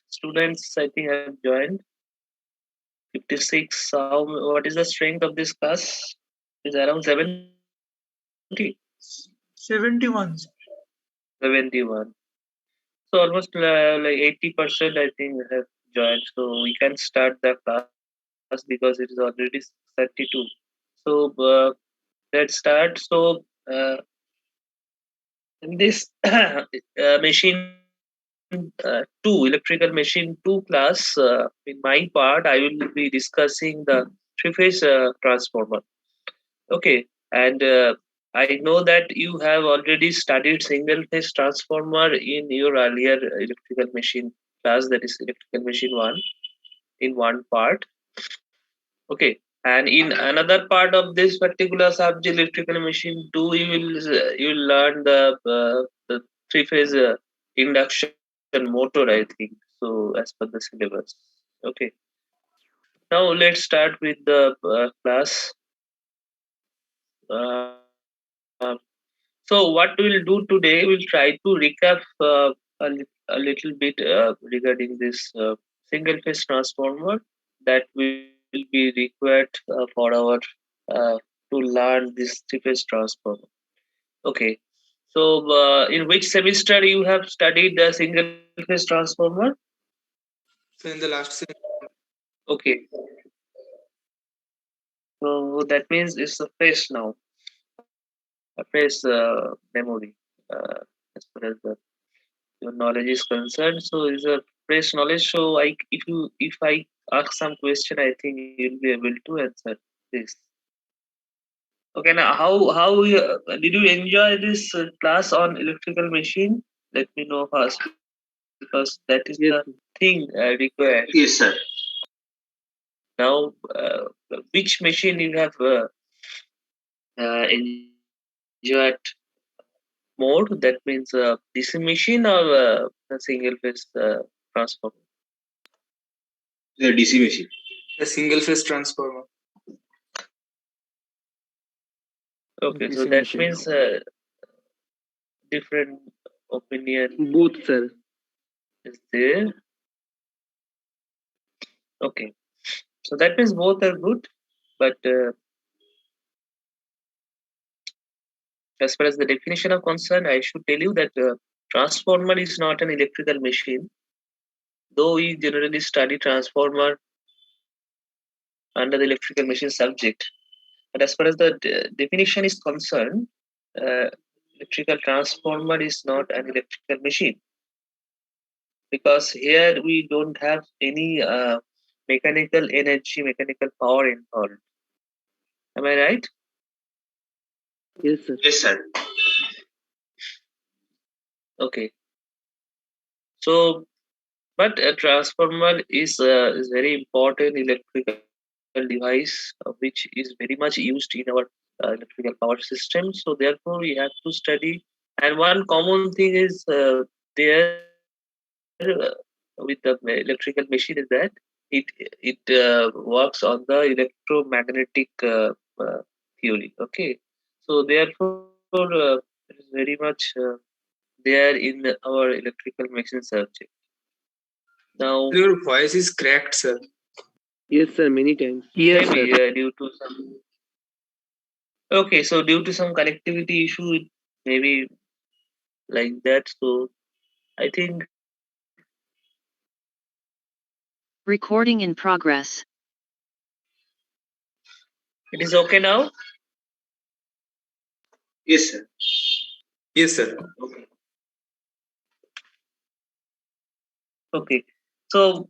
students I think have joined. 56. What is the strength of this class? Is around 70. 71. 71. So almost like 80% I think have joined. So we can start the class because it is already 32. So let's start. So in this machine 2, electrical machine 2 class, in my part, I will be discussing the three-phase transformer. Okay, and I know that you have already studied single-phase transformer in your earlier electrical machine class, that is electrical machine 1, in one part. Okay, and in another part of this particular subject, electrical machine 2, you will learn the three-phase induction motor, I think. So as per the syllabus. Okay. Now let's start with the class. Uh, so what we'll do today, we'll try to recap a little bit regarding this single phase transformer that will be required for our uh, to learn this three phase transformer. Okay. So in which semester you have studied the single phase transformer? So in the last semester. Okay. So that means it's a fresh now, a fresh memory. As far as your knowledge is concerned, so it's a fresh knowledge. So if I ask some question, I think you'll be able to answer this. Okay, now did you enjoy this class on electrical machine? Let me know first because that is the thing required. Yes, sir. Now, which machine you have enjoyed more? That means DC machine or a single phase transformer. The DC machine. A single phase transformer. Okay, so DC that machine. means different opinion Both, sir. is there. Okay, so that means both are good, but as far as the definition of concern, I should tell you that transformer is not an electrical machine. Though we generally study transformer under the electrical machine subject, but as far as the definition is concerned, uh, electrical transformer is not an electrical machine because here we don't have any mechanical energy, mechanical power involved. Am I right? Yes, sir. Yes, sir. Okay. So, but a transformer is very important electrical device which is very much used in our electrical power system. So therefore, we have to study. And one common thing is there with the electrical machine is that it works on the electromagnetic theory. Okay, so therefore it is very much there in our electrical machine subject. Now, Your voice is cracked, sir. Yes, sir. Many times. yes, maybe due to some. Okay, so due to some connectivity issue, it maybe like that. So I think Recording in progress. it is okay now. Yes, sir. Yes, sir. Okay. Okay. So,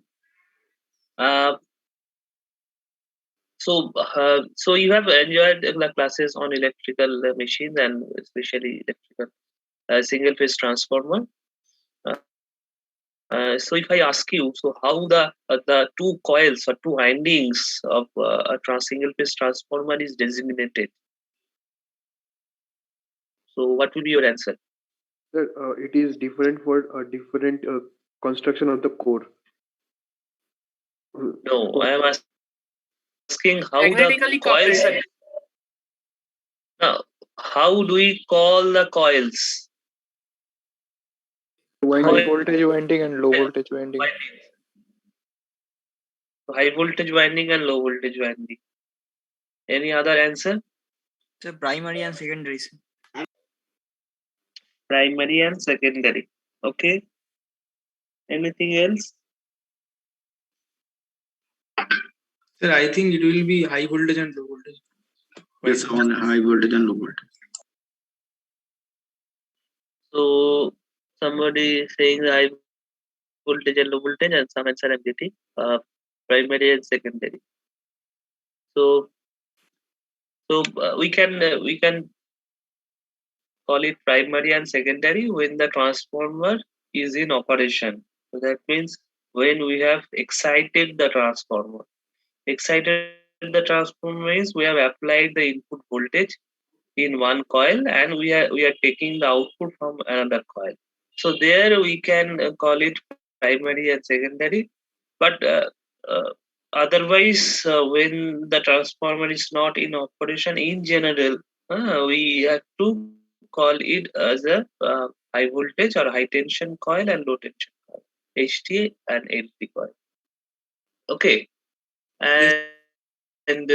uh, so you have enjoyed the classes on electrical machines and especially electrical single phase transformer. So if I ask you, so how the two coils or two windings of single phase transformer is designated? So what will be your answer? Sir, it is different for a different construction of the core. No, I am asking how Magnetically the coils coupled. are. Now, how do we call the coils? High voltage winding and low voltage winding. high voltage winding and low voltage winding. Any other answer? So primary and secondary. Sir. Primary and secondary. Okay. Anything else? Sir, I think it will be high voltage and low voltage. Yes, on high voltage and low voltage. So somebody is saying high voltage and low voltage, and some answer I'm getting primary and secondary. So we can call it primary and secondary when the transformer is in operation. So that means when we have excited the transformer. Excited the transformer means we have applied the input voltage in one coil and we are taking the output from another coil. So there we can call it primary and secondary. But otherwise, when the transformer is not in operation in general, we have to call it as a high voltage or high tension coil and low tension coil, HT and LT coil. Okay, and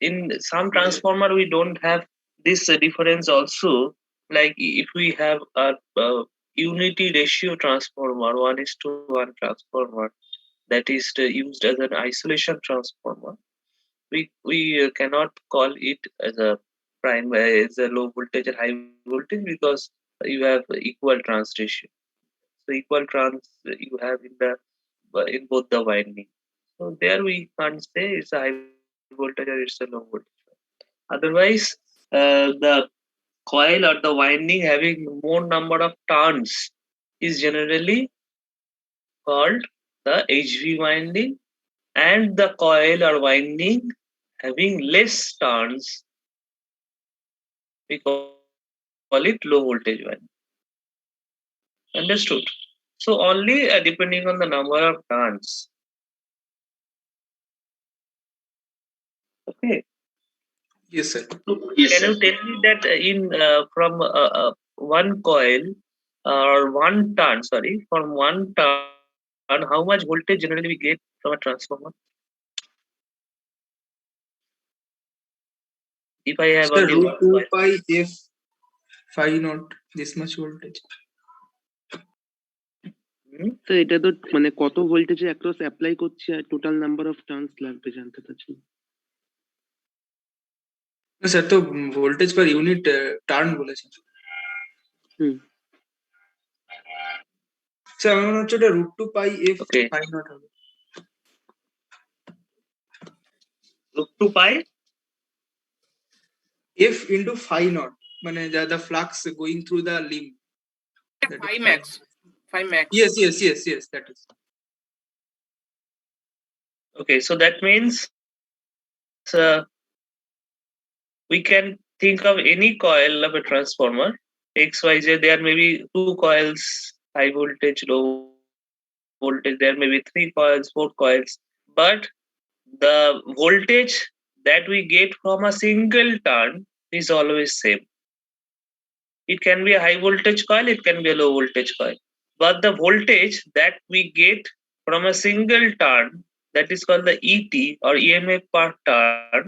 in some transformer we don't have this difference also. Like if we have a unity ratio transformer, 1:1 transformer, that is used as an isolation transformer, we cannot call it as a as a low voltage or high voltage because you have equal trans ratio. So equal trans you have in both the winding. So there we can't say it's a high voltage or it's a low voltage. Otherwise, the coil or the winding having more number of turns is generally called the HV winding, and the coil or winding having less turns, we call it low voltage winding. Understood? So only depending on the number of turns. Okay. Yes, sir. Yes, Can sir. you tell me that in from one coil or one turn, from one turn, how much voltage generally we get from a transformer? If I have Sir, only root one 2 coil. pi F phi not this much voltage. তো এটা তো মানে কত ভোল্টেজে across apply করছে আর total number of turns লাগবে জানতে চাচ্ছি। না স্যার তো ভোল্টেজ পার ইউনিট টার্ন বলেছেন। স্যার আমার মনে হচ্ছে ওটা root 2 pi F phi naught হবে। Root 2 pi F into phi naught, মানে the flux going through the limb. Phi max. Phi max. Yes, that is. Okay, so that means we can think of any coil of a transformer XYZ. There may be 2 coils, high voltage, low voltage. There may be 3 coils, 4 coils, but the voltage that we get from a single turn is always same. It can be a high voltage coil, it can be a low voltage coil, but the voltage that we get from a single turn, that is called the ET or EMF per turn,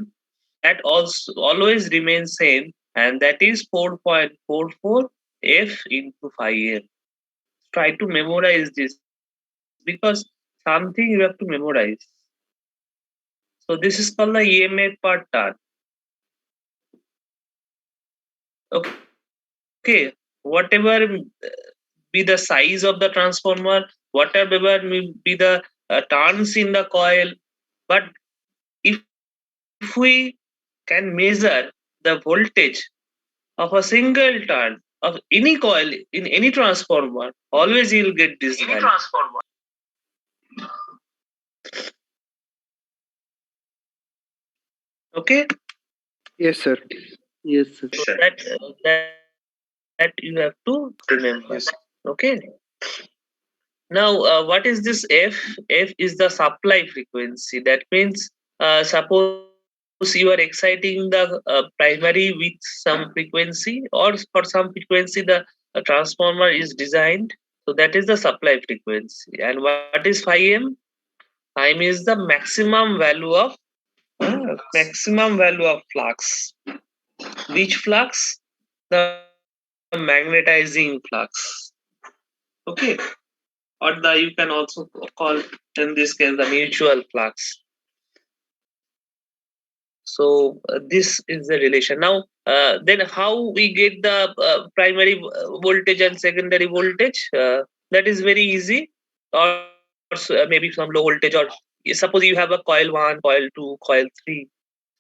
that also always remains same, and that is 4.44 F into phi M. Try to memorize this because something you have to memorize. So this is called the EMF per turn. Okay, whatever be the size of the transformer, whatever be the turns in the coil, but if we can measure the voltage of a single turn of any coil in any transformer, always you'll get this value. Okay. Yes, sir. Yes, sir. So that you have to remember. Yes. Okay. Now, what is this F? F is the supply frequency. That means, suppose you are exciting the primary with some frequency, or for some frequency the transformer is designed. So that is the supply frequency. And what is phi m? Phi m is the maximum value of flux. Which flux? The magnetizing flux. Okay. Or you can also call in this case the mutual flux. So this is the relation. Now, then how we get the primary voltage and secondary voltage? That is very easy. Or maybe some low voltage. Or suppose you have a coil 1, coil 2, coil 3.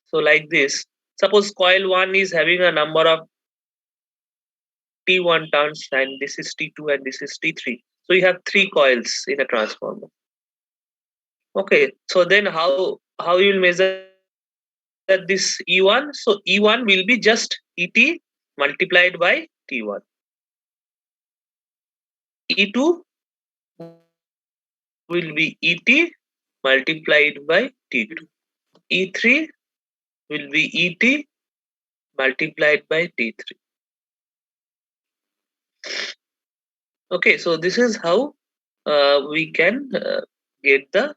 So like this. Suppose coil 1 is having a number of T1 turns, and this is T2 and this is T3. So you have 3 coils in a transformer. Okay. So then how you will measure that this E1? So E1 will be just ET multiplied by T1. E2 will be ET multiplied by T2. E3 will be ET multiplied by T3. Okay, so this is how we can get the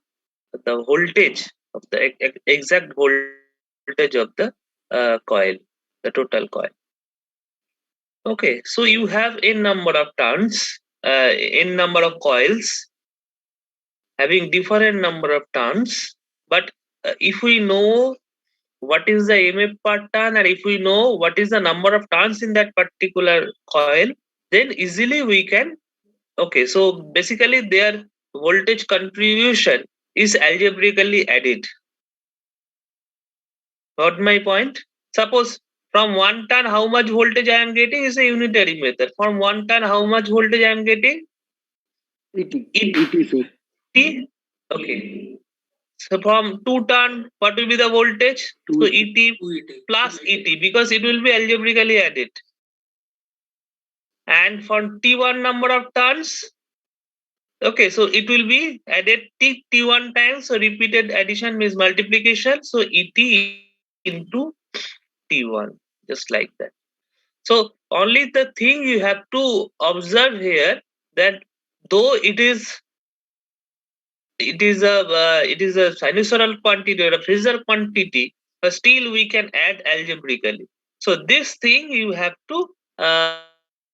voltage of the exact voltage of the coil, the total coil. Okay, so you have n number of turns, n number of coils having different number of turns, but if we know what is the EMF per turn and if we know what is the number of turns in that particular coil, then easily we can. Okay, so basically their voltage contribution is algebraically added. Got my point? Suppose from 1 turn how much voltage I am getting is a unitary method. From 1 turn how much voltage I am getting? ET. ET, sir. T. Okay. So from 2 turn, what will be the voltage? So ET plus ET, because it will be algebraically added. And for T1 number of turns, okay, so it will be added T1 times. So repeated addition means multiplication. So ET into T1, just like that. So only the thing you have to observe here, that though it is a sinusoidal quantity or a phasor quantity, but still we can add algebraically. So this thing you have to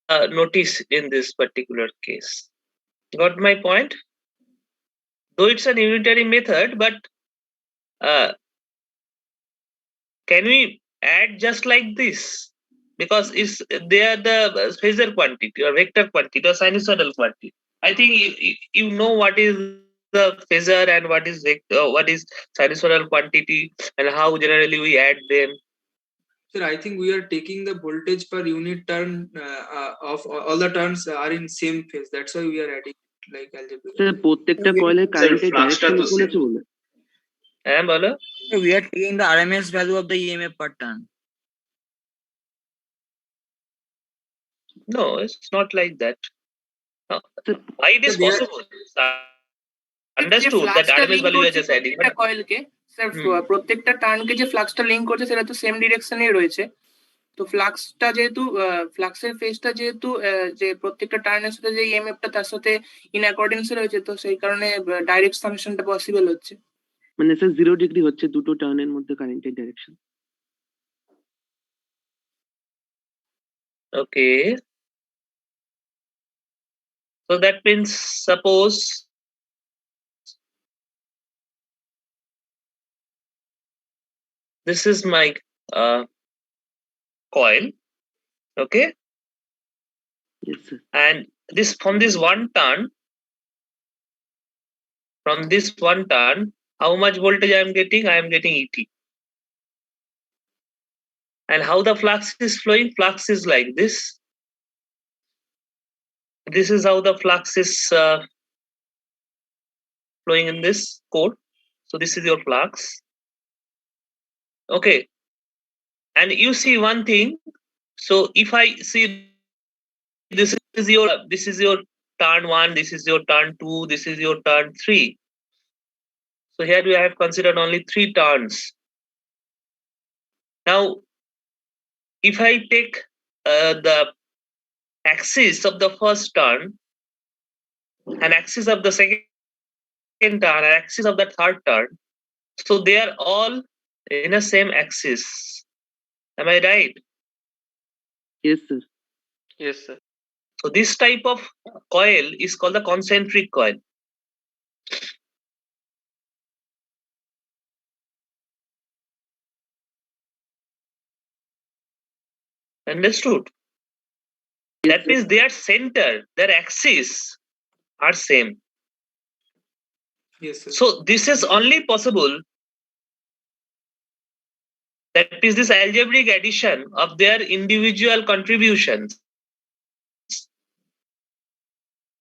notice in this particular case. Got my point? Though it's a unitary method, but can we add just like this? Because they are the phasor quantity or vector quantity or sinusoidal quantity. I think you know what is the phasor and what is sinusoidal quantity and how generally we add them. Sir, I think we are taking the voltage per unit turn of all the turns are in same phase. That's why we are adding like algebra. Sir প্রত্যেকটা কয়েলের কারেন্টের direction equal আছে বলে হ্যাঁ বলো। So we are taking the RMS value of the EMF per turn. No, it's not like that. No. Why it is possible? Understood that RMS value is just adding. কয়েলকে sir প্রত্যেকটা টার্নকে যে ফ্লাক্সটা link করছে সেটা তো same ডিরেকশনেই রয়েছে। তো ফ্লাক্সটা যেহেতু ফ্লাক্সের ফেজটা যেহেতু যে প্রত্যেকটা টার্নের সাথে যে ইএমএফটা তার সাথে ইন অ্যাকর্ডেন্সে রয়েছে, তো সেই কারণে ডাইরেক্ট সামেশনটা পসিবল হচ্ছে। মানে স্যার 0 ডিগ্রি হচ্ছে দুটো টার্নের মধ্যে কারেন্টের direction. Okay. So that means suppose this is my coil, okay? Yes, sir. And this from this one turn, how much voltage I am getting? I am getting ET. And how the flux is flowing? Flux is like this. This is how the flux is flowing in this code. So this is your flux. Okay. And you see one thing. So if I see this is your turn 1, this is your turn 2, this is your turn 3. So here we have considered only 3 turns. Now, if I take the axis of the first turn, and axis of the second turn, and axis of the third turn. So they are all in a same axis. Am I right? Yes, sir. Yes, sir. So this type of coil is called the concentric coil. Understood? Yes, That sir. means their center, their axis are same. Yes, sir. So this is only possible, that is this algebraic addition of their individual contributions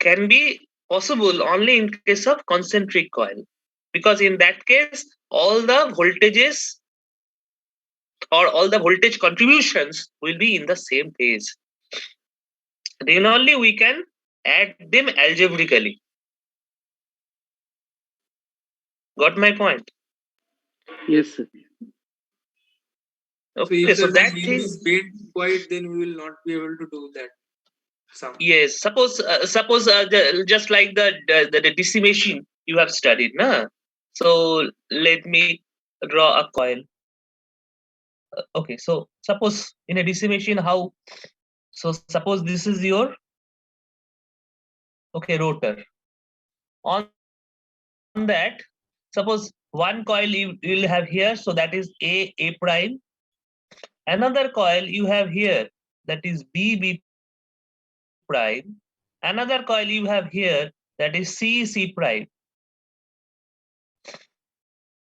can be possible only in case of concentric coil, because in that case all the voltages or all the voltage contributions will be in the same phase. Then only we can add them algebraically. Got my point? Yes, sir. So Okay, if so the that beam thing, is bent quite, then we will not be able to do that. yes. Suppose just like the DC machine you have studied, na? So let me draw a coil. Okay, so suppose in a DC machine, how? So suppose this is your rotor. On that, suppose one coil you will have here, so that is A prime. Another coil you have here, that is B prime. Another coil you have here, that is C prime.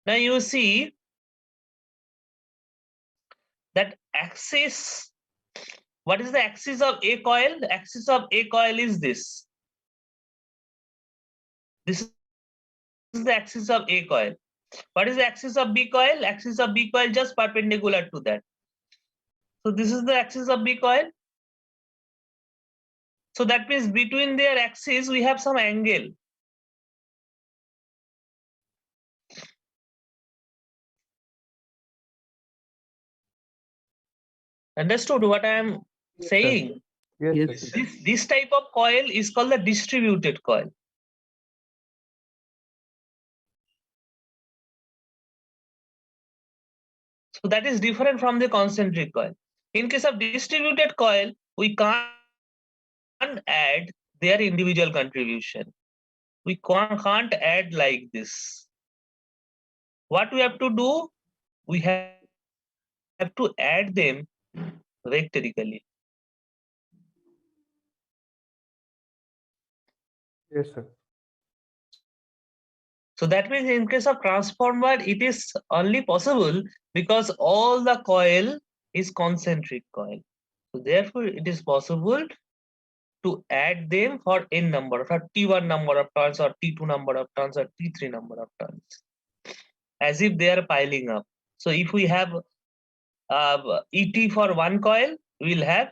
Now you see that axis. What is the axis of A coil? The axis of A coil is this. This is the axis of A coil. What is the axis of B coil? Axis of B coil just perpendicular to that. So this is the axis of B coil. So that means between their axes we have some angle. Understood what I am saying? Yes. This type of coil is called the distributed coil. So that is different from the concentric coil. In case of distributed coil, we can't add their individual contribution. We can't add like this. What we have to do, we have to add them vectorically. Yes, sir. So that means in case of transformer, it is only possible because all the coil is concentric coil. So therefore, it is possible to add them for n number, for T1 number of turns, or T2 number of turns, or T3 number of turns, as if they are piling up. So if we have ET for one coil, we will have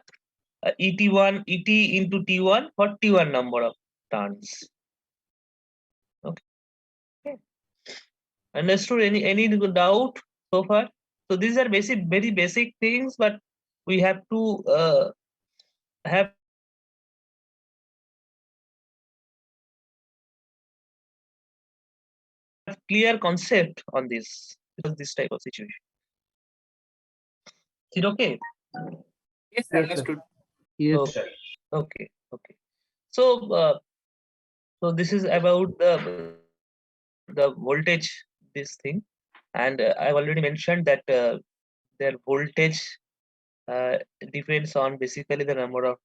ET into T1 for T1 number of turns. Okay. Understood? Any doubt so far? So these are very basic things, but we have to have clear concept on this, because this type of situation. Is it okay? Yes, sir, understood. Yes. Okay. So this is about the voltage, this thing, and I've already mentioned that their voltage depends on basically the number of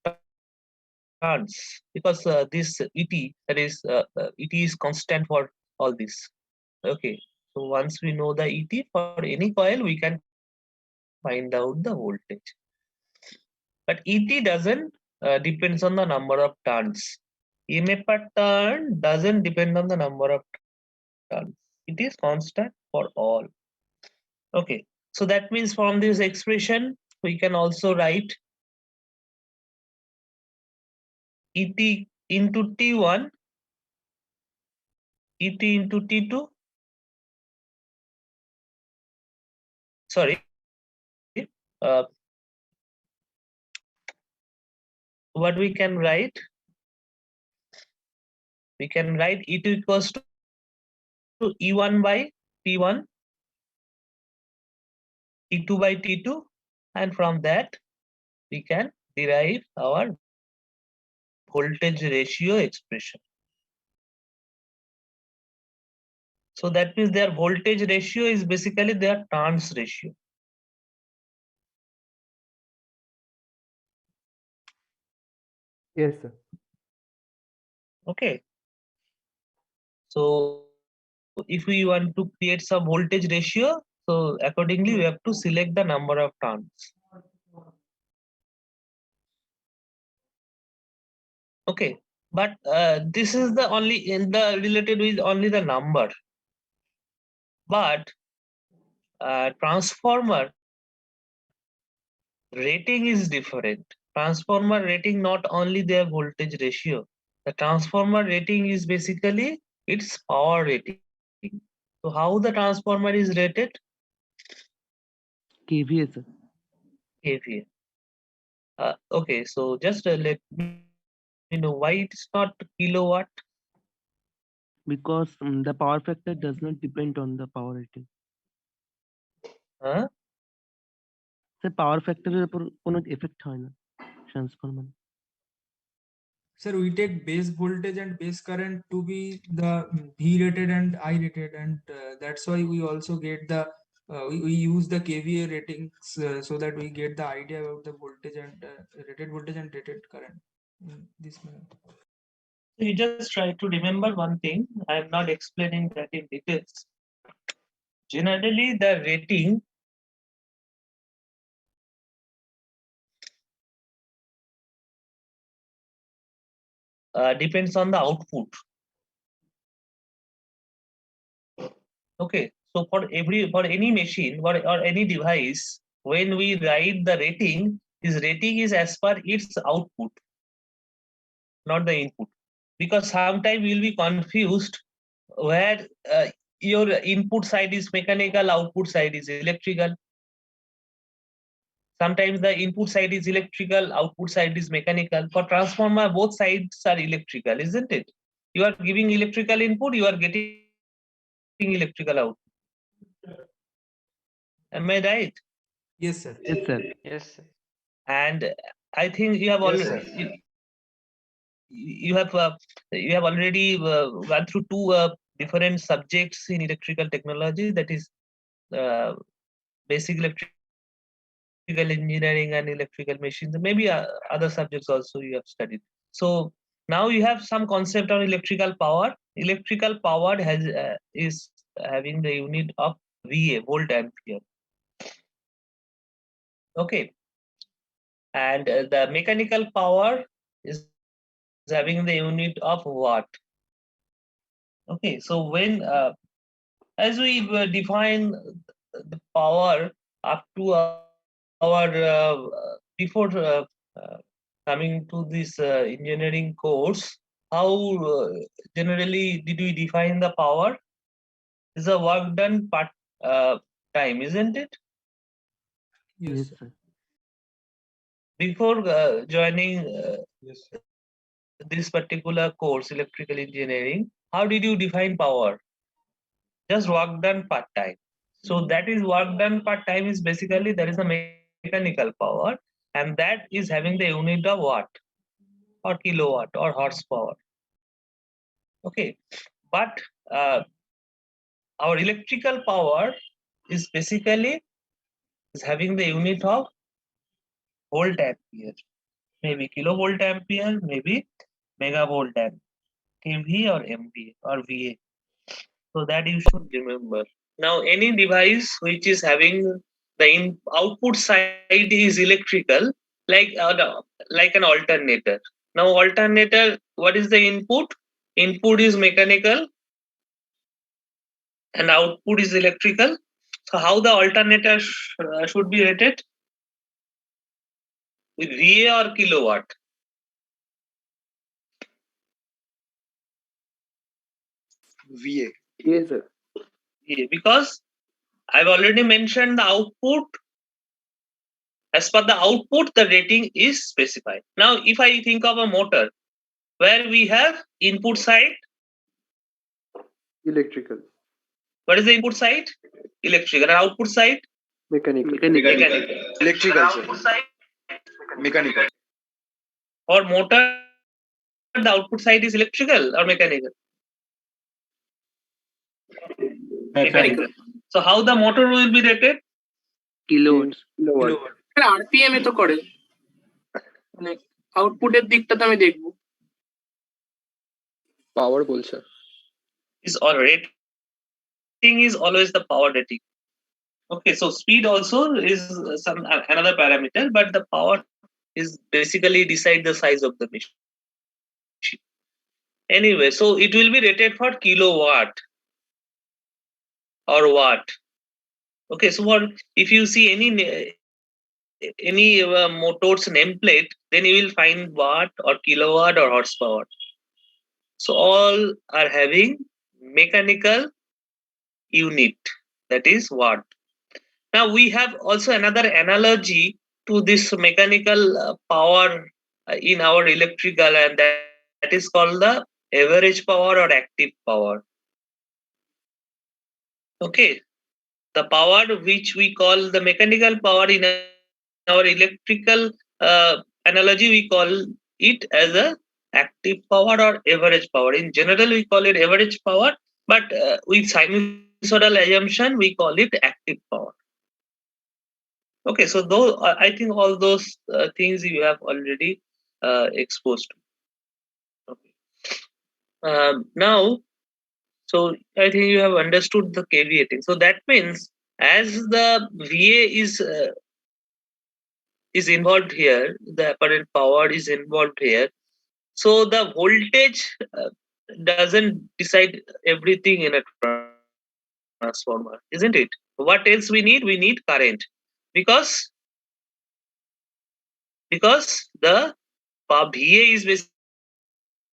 turns, because this ET, that is ET is constant for all this. Okay, so once we know the ET for any coil, we can find out the voltage. But ET doesn't depends on the number of turns. EMF per turn doesn't depend on the number of turns. It is constant for all. Okay, so that means from this expression, we can also write ET into T1, ET into T2. Sorry, uh, what we can write, we can write E2 equals to E1 by T1, E2 by T2, and from that we can derive our voltage ratio expression. So that means their voltage ratio is basically their turns ratio. Yes, sir. Okay. So if we want to create some voltage ratio, so accordingly we have to select the number of turns. Okay, but this is the only in the related with only the number. But transformer rating is different. Transformer rating not only their voltage ratio. The transformer rating is basically its power rating. So how the transformer is rated? KVA, sir. KVA. Okay, so just let me know why it's not kilowatt. Because the power factor does not depend on the power rating. Huh? Sir, power factor এর উপর কোনো effect হয় না transformer. Sir, we take base voltage and base current to be the V rated and I rated, and that's why we also get the we use the KVA ratings so that we get the idea about the voltage and rated voltage and rated current in this manner. You just try to remember one thing. I am not explaining that in details. Generally, the rating depends on the output. Okay, so for any machine or any device, when we write the rating, this rating is as per its output, not the input. Because sometimes you'll be confused where your input side is mechanical, output side is electrical. Sometimes the input side is electrical, output side is mechanical. For transformer, both sides are electrical, isn't it? You are giving electrical input, you are getting electrical output. Am I right? Yes, sir. Yes, sir. Yes, sir. And I think you have Yes, already you have already gone through two different subjects in electrical technology, that is basic electrical engineering and electrical machines. Maybe other subjects also you have studied. So now you have some concept on electrical power. Electrical power has is having the unit of VA, volt ampere. Okay, and the mechanical power is having the unit of watt. Okay, so when as we define the power up to our before coming to this engineering course, how generally did we define the power? Is a work done per time, isn't it? Yes, Yes, sir. sir. Before joining Yes, sir. this particular course, electrical engineering, how did you define power? Just work done per time. So that is work done per time is basically there is a mechanical power, and that is having the unit of watt or kilowatt or horsepower. Okay, but our electrical power is basically is having the unit of volt ampere, maybe kilovolt ampere, maybe megavolt ampere, kV or MVA or VA. So that you should remember. Now, any device which is having the output side is electrical, like like an alternator. Now, alternator, what is the input? Input is mechanical, and output is electrical. So, how the alternator should be rated? With VA or kilowatt? VA. Yes, sir. VA, because I've already mentioned the output. As per the output, the rating is specified. Now, if I think of a motor where we have input side Electrical. What is the input side? Electrical. And output side? Mechanical. Mechanical. Electrical, And sir. output side? Mechanical. For motor, the output side is electrical or mechanical? Mechanical. So how the motor will be rated? Kilowatt Kilowatt. RPM এ তো করে, মানে আউটপুটের দিকটা তো আমি দেখবো। পাওয়ার বলছে। Is all rating is always the power rating. Okay, so speed also is some another parameter, but the power is basically decide the size of the machine. Anyway, so it will be rated for kilowatt or watt. Okay, so what if you see any motor's nameplate, then you will find watt or kilowatt or horsepower. So all are having mechanical unit, that is watt. Now we have also another analogy to this mechanical power in our electrical, and that is called the average power or active power. Okay, the power which we call the mechanical power in our electrical analogy, we call it as a active power or average power. In general, we call it average power, but with sinusoidal assumption, we call it active power. Okay, so those I think all those things you have already exposed to. Okay. Now, so I think you have understood the KVA thing. So that means as the VA is involved here, the apparent power is involved here. So the voltage doesn't decide everything in a transformer, isn't it? What else we need? We need current, because the VA is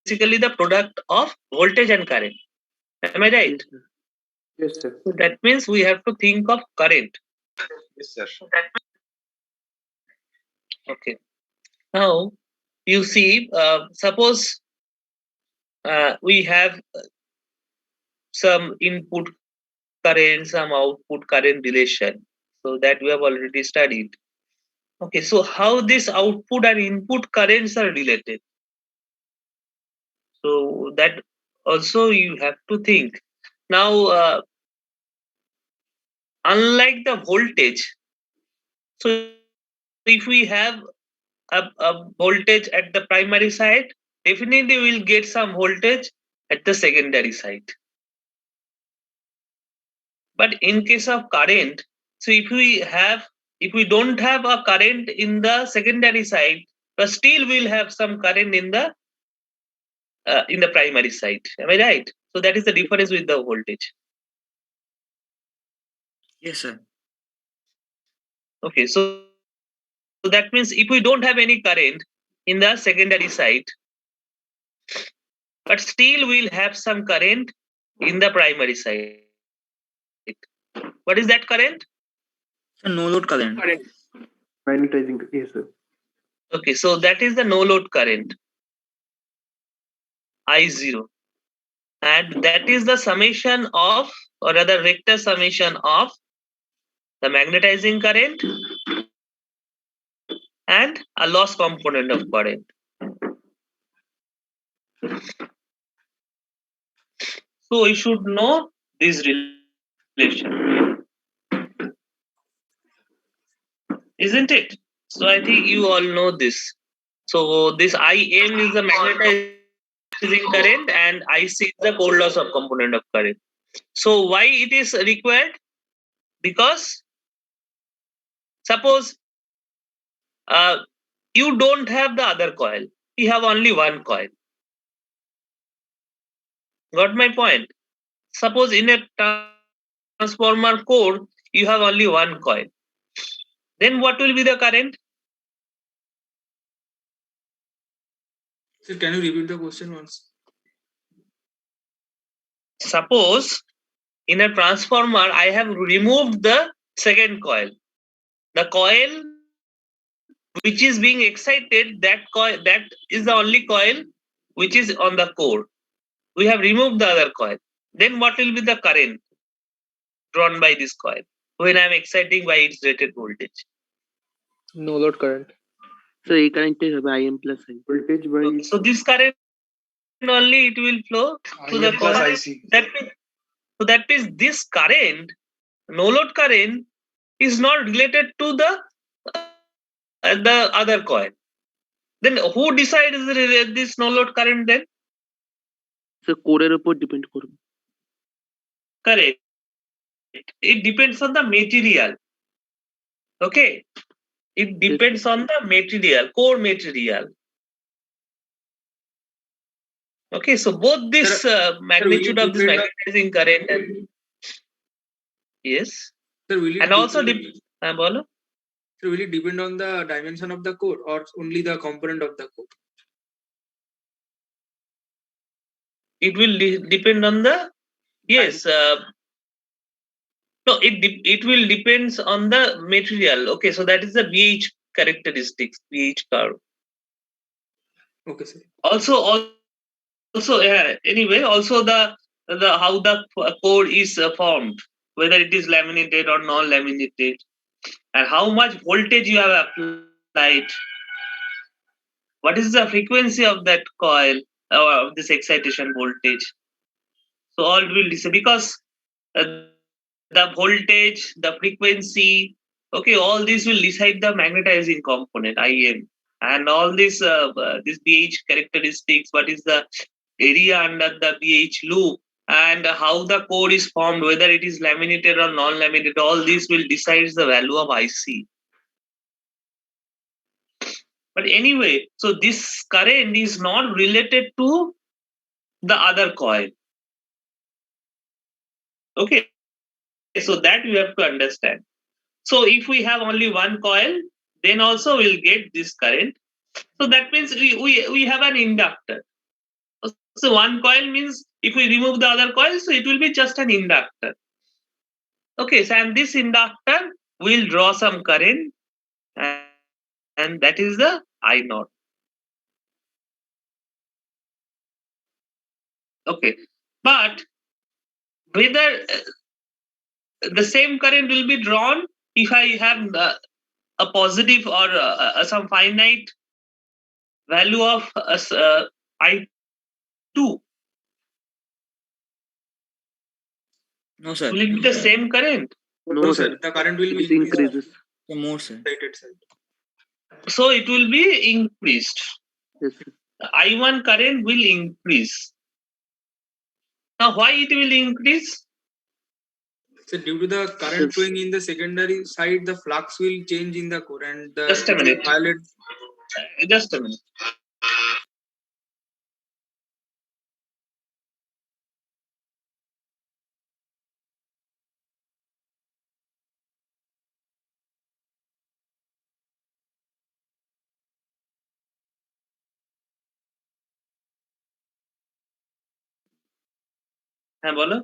basically the product of voltage and current. Am I right? Yes, sir. So that means we have to think of current. Yes, sir. Okay. Now you see, suppose we have some input current, some output current relation. So that we have already studied. Okay, so how this output and input currents are related? So that also you have to think. Now, unlike the voltage, so if we have a voltage at the primary side, definitely we'll get some voltage at the secondary side. But in case of current, so if we don't have a current in the secondary side, but still we'll have some current in the primary side. Am I right? So that is the difference with the voltage. Yes, sir. Okay, so that means if we don't have any current in the secondary side, but still we'll have some current in the primary side. What is that current? So no load current. Magnetizing. Yes, sir. Okay, so that is the no load current, I0. And that is the summation of, or rather vector summation of, the magnetizing current and a loss component of current. So we should know this relation, isn't it? So I think you all know this. So this IM is the magnetizing current and IC is the core loss of component of current. So why it is required? Because suppose you don't have the other coil, you have only one coil. Got my point? Suppose in a transformer core, you have only one coil. Then what will be the current? Sir, can you repeat the question once? Suppose in a transformer, I have removed the second coil. The coil which is being excited, that is the only coil which is on the core. We have removed the other coil. then what will be the current drawn by this coil when I'm exciting by its rated voltage? No load current. So এই কারেন্টটাই হবে IM plus I. Voltage by So this current only it will flow to the IM plus coil. IC. That means this current, no load current, is not related to the other coil. Then who decides this no load current then? So কোরের উপর depend করবে। Correct. It depends on the material. Okay. It depends on the material, core material. Okay, so both this magnitude of this depend on- magnetizing current and yes, Sir, will it and also bolo? so will it depend on the dimension of the core or only the component of the core? It will depend on the yes. No, it will depends on the material. Okay, so that is the BH characteristics, BH curve. Okay, sir. Also anyway, also the how the core is formed, whether it is laminated or non-laminated, and how much voltage you have applied, what is the frequency of that coil or of this excitation voltage. So all will decide because the voltage, the frequency, okay, all these will decide the magnetizing component IM, and all this BH characteristics, what is the area under the BH loop, and how the core is formed, whether it is laminated or non-laminated, all this will decide the value of IC. But anyway, so this current is not related to the other coil. Okay, so that you have to understand. So if we have only one coil, then also we'll get this current. So that means we have an inductor. So one coil means if we remove the other coil, so it will be just an inductor. Okay, so and this inductor will draw some current, and that is the I naught. Okay, but whether the same current will be drawn if I have a positive or some finite value of I2. No, sir. Will it be the same current? No, sir. The current will be It increases. More, sir. excited side. So it will be increased. Yes, sir. The I1 current will increase. Now why it will increase? So due to the current Yes. flowing in the secondary side, the flux will change in the core and the Just a minute. violet. Just a minute. হ্যাঁ বলো।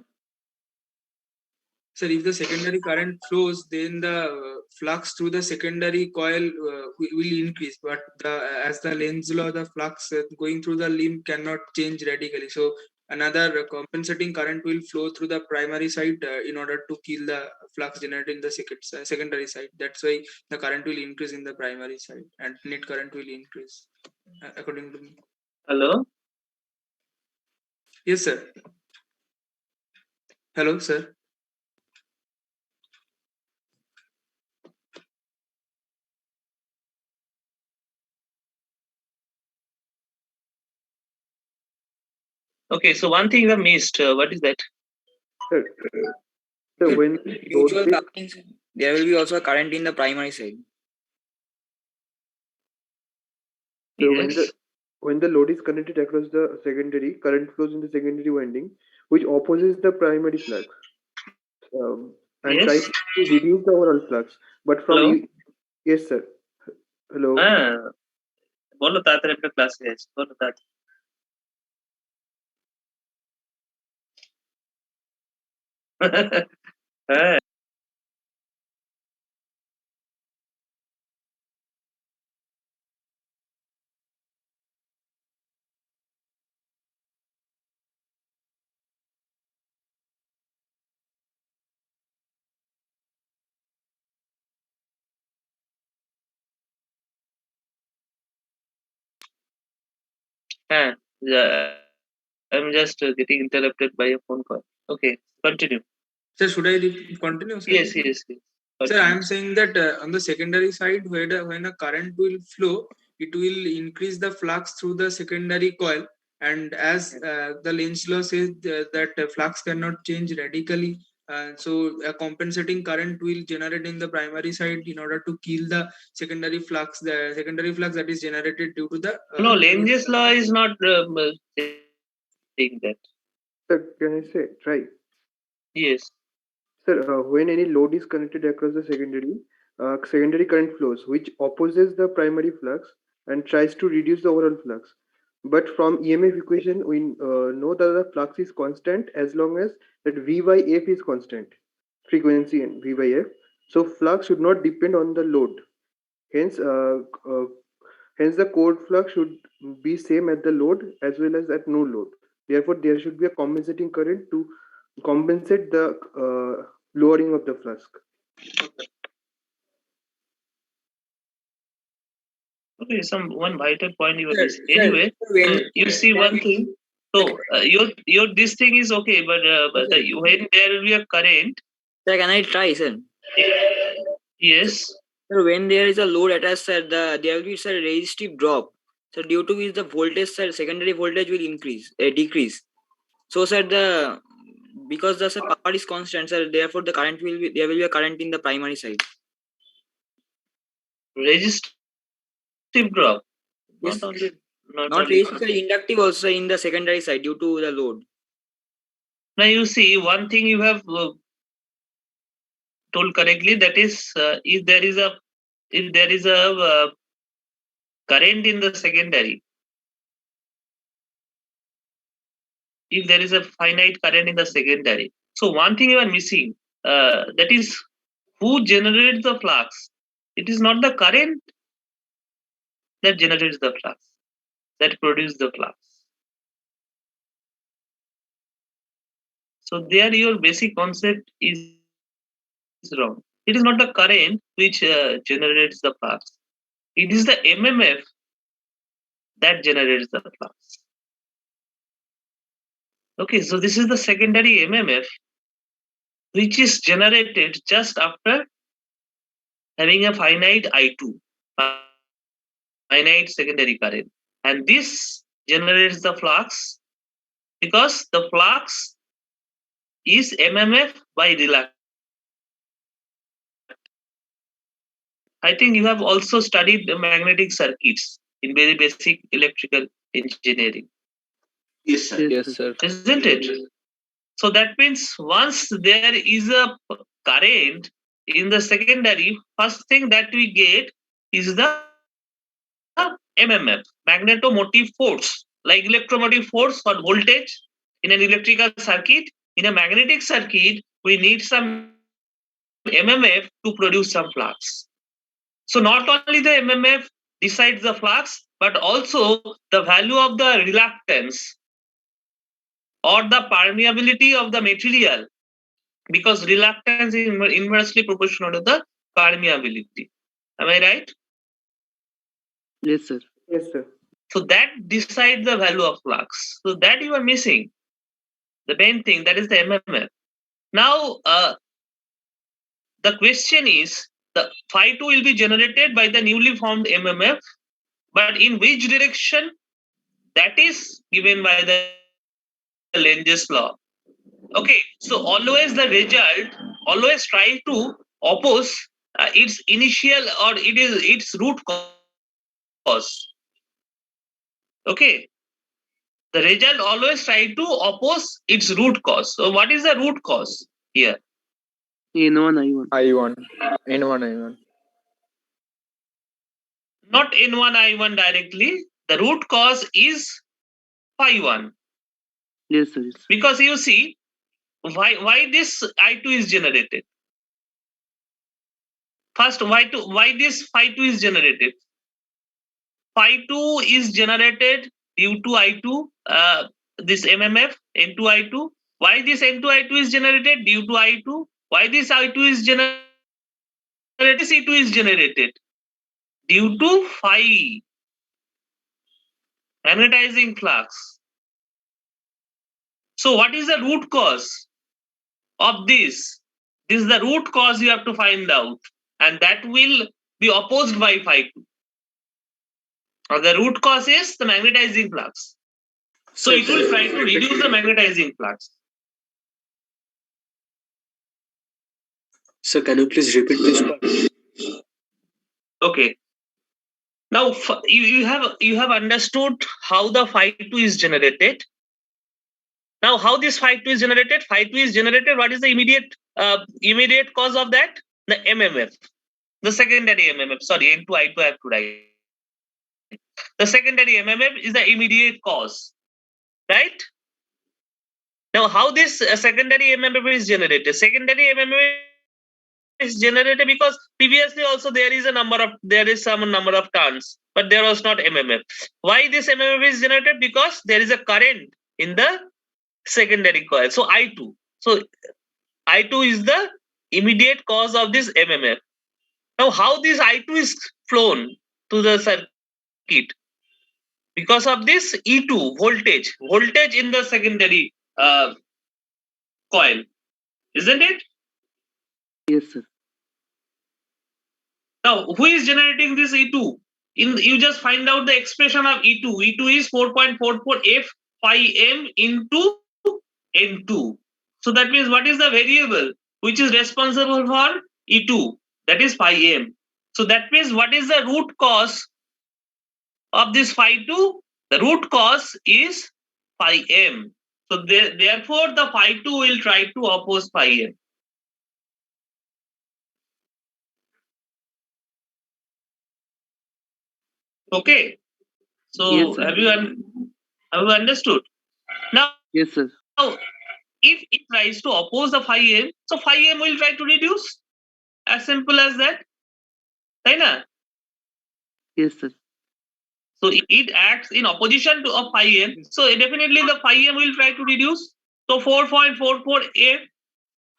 Sir, if the secondary current flows, then the flux through the secondary coil will increase. But as the Lenz law, the flux going through the limb cannot change radically. So another compensating current will flow through the primary side in order to kill the flux generated in the secondary side. That's why the current will increase in the primary side and net current will increase, according to me. Hello. Yes, sir. Hello, sir. Okay, so one thing I missed. What is that? So when Mutual coupling, sir. There will be also a current in the primary side. So Yes. when the load is connected across the secondary, current flows in the secondary winding, which opposes the primary flux, and Yes. tries to reduce the overall flux. But from Hello? yes, sir. Hello. হ্যাঁ বলো তাড়াতাড়ি একটা ক্লাসে আছে বলো তাড়াতাড়ি। হ্যাঁ I'm just getting interrupted by a phone call. Okay, continue. Sir, should I continue, sir? Yes. Sir, I am saying that on the secondary side, when a current will flow, it will increase the flux through the secondary coil. And as the Lenz's law says that flux cannot change radically, so a compensating current will generate in the primary side in order to kill the secondary flux. The secondary flux that is generated due to the No, Lenz's law is not saying that. Sir, can I say? Try. Yes. Sir, when any load is connected across the secondary current flows, which opposes the primary flux and tries to reduce the overall flux. But from EMF equation, we know that the flux is constant as long as that V by F is constant, frequency and V by F. So flux should not depend on the load. Hence, the core flux should be same at the load as well as at no load. Therefore, there should be a compensating current to compensate the lowering of the flux. Okay, one vital point you were Sir, missing. Anyway, when you see one thing. So your this thing is okay, but when there will be a current. sir, can I try, sir? Yes. Sir, when there is a load attached, sir, there will be a resistive drop. So due to which the voltage, sir, secondary voltage will decrease. So, sir, because the power is constant, sir, therefore there will be a current in the primary side. Resistive drop. Yes, Not only resistive, inductive also in the secondary side due to the load. Now you see one thing you have told correctly, that is if there is a current in the secondary, if there is a finite current in the secondary, so one thing you are missing, that is who generates the flux. It is not the current that generates the flux, that produces the flux. So there your basic concept is wrong. It is not the current which generates the flux. It is the MMF that generates the flux. Okay, so this is the secondary MMF which is generated just after having a finite I2, finite secondary current. And this generates the flux because the flux is MMF by reluctance. I think you have also studied the magnetic circuits in very basic electrical engineering. Yes, sir. Yes, sir. Isn't it? So that means once there is a current in the secondary, first thing that we get is the MMF, magnetomotive force, like electromotive force for voltage in an electrical circuit. In a magnetic circuit, we need some MMF to produce some flux. So not only the MMF decides the flux, but also the value of the reluctance or the permeability of the material, because reluctance is inversely proportional to the permeability. Am I right? Yes, sir. Yes, sir. So that decides the value of flux. So that you are missing. The main thing, that is the MMF. Now, the question is, the phi 2 will be generated by the newly formed MMF, but in which direction? That is given by the Lenz's law. Okay, so always the result, always try to oppose its initial or its root cause. Okay, the result always try to oppose its root cause. So what is the root cause here? N1, I1. I1. N1, I1. Not N1, I1 directly. The root cause is phi 1. Yes, sir. Yes. Because you see, why this I2 is generated? First, why this phi 2 is generated? Phi 2 is generated due to I2, this MMF, N2I2. Why this N2I2 is generated? Due to I2. Why this I2 is generated? C2 is generated due to phi. magnetizing flux. So what is the root cause of this? This is the root cause you have to find out, and that will be opposed by phi 2. Or the root cause is the magnetizing flux. So it will try to reduce the magnetizing flux. So can you please repeat this part? Okay. Now you have understood how the phi 2 is generated. Now how this phi 2 is generated? Phi 2 is generated. What is the immediate cause of that? The MMF. The secondary MMF. Sorry, N2 I2 I have to write. The secondary MMF is the immediate cause, right? Now how this secondary MMF is generated? Secondary MMF is generated because previously also there is some number of turns, but there was not MMF. Why this MMF is generated? Because there is a current in the secondary coil. So I2. So I2 is the immediate cause of this MMF. Now how this I2 is flown to the circuit? Because of this E2 voltage in the secondary coil, isn't it? Yes, sir. Now, who is generating this E2? You just find out the expression of E2. E2 is 4.44 F phi m into N2. So that means what is the variable which is responsible for E2? That is phi m. So that means what is the root cause of this phi 2? The root cause is phi m. So therefore the phi 2 will try to oppose phi m. Okay. So Yes, sir. have you understood? Now, Yes, sir. now if it tries to oppose the phi m, so phi m will try to reduce. As simple as that. Right na? Yes, sir. So it acts in opposition to phi m. So definitely the phi m will try to reduce. So 4.44 F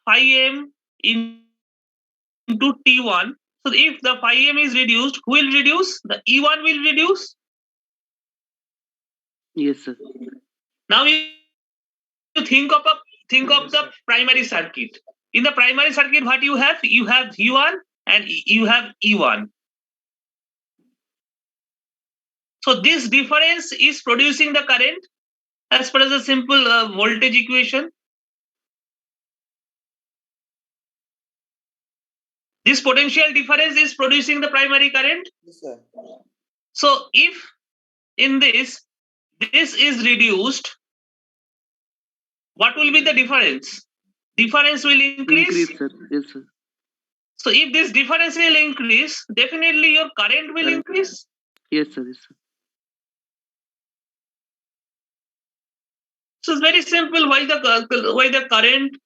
phi m into T1. So if the phi m is reduced, who will reduce? The E1 will reduce. Yes, sir. Now you think of the primary circuit. In the primary circuit, what you have? You have V1 and you have E1. So this difference is producing the current as per as a simple voltage equation. This potential difference is producing the primary current. Yes, sir. So if in this is reduced, what will be the difference? Difference will increase. Increase, sir. Yes, sir. So if this difference will increase, definitely your current will Current. increase. Yes, sir. Yes, sir. So it's very simple. Why the current?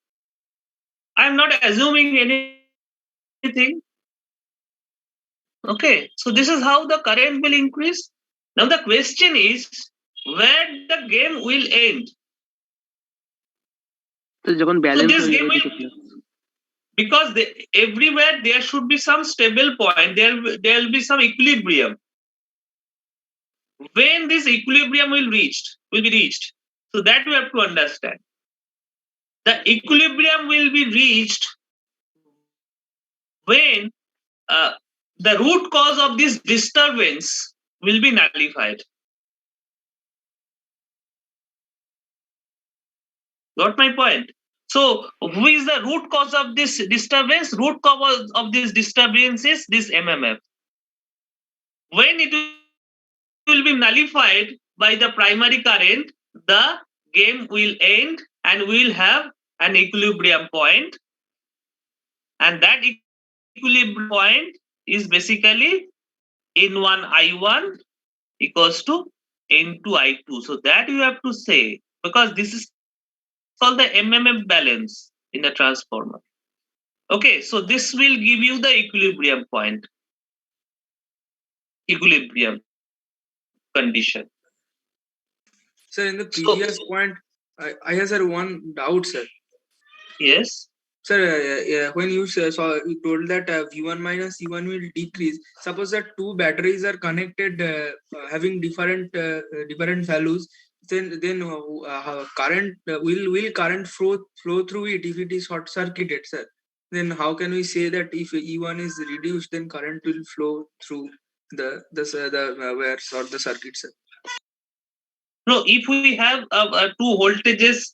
I'm not assuming anything. Okay, so this is how the current will increase. Now the question is where the game will end. So যখন balance this হয়ে game যাবে will- দুটো flux. Because everywhere there should be some stable point. There will be some equilibrium. When this equilibrium will be reached. So that we have to understand. The equilibrium will be reached when the root cause of this disturbance will be nullified. Got my point? So who is the root cause of this disturbance? Root cause of this disturbance is this MMF. When it will be nullified by the primary current, the game will end and we'll have an equilibrium point. And that equilibrium point is basically N1 I1 equals to N2 I2. So that you have to say, because this is called the MMF balance in the transformer. Okay, so this will give you the equilibrium point. Equilibrium condition. Sir, in the previous point, I have, sir, one doubt, sir. Yes. Sir, when you you told that V1 minus E1 will decrease, suppose that two batteries are connected having different values, then current will current flow through it if it is short circuited, sir. Then how can we say that if E1 is reduced, then current will flow through the wires or the circuit, sir? No, if we have two voltages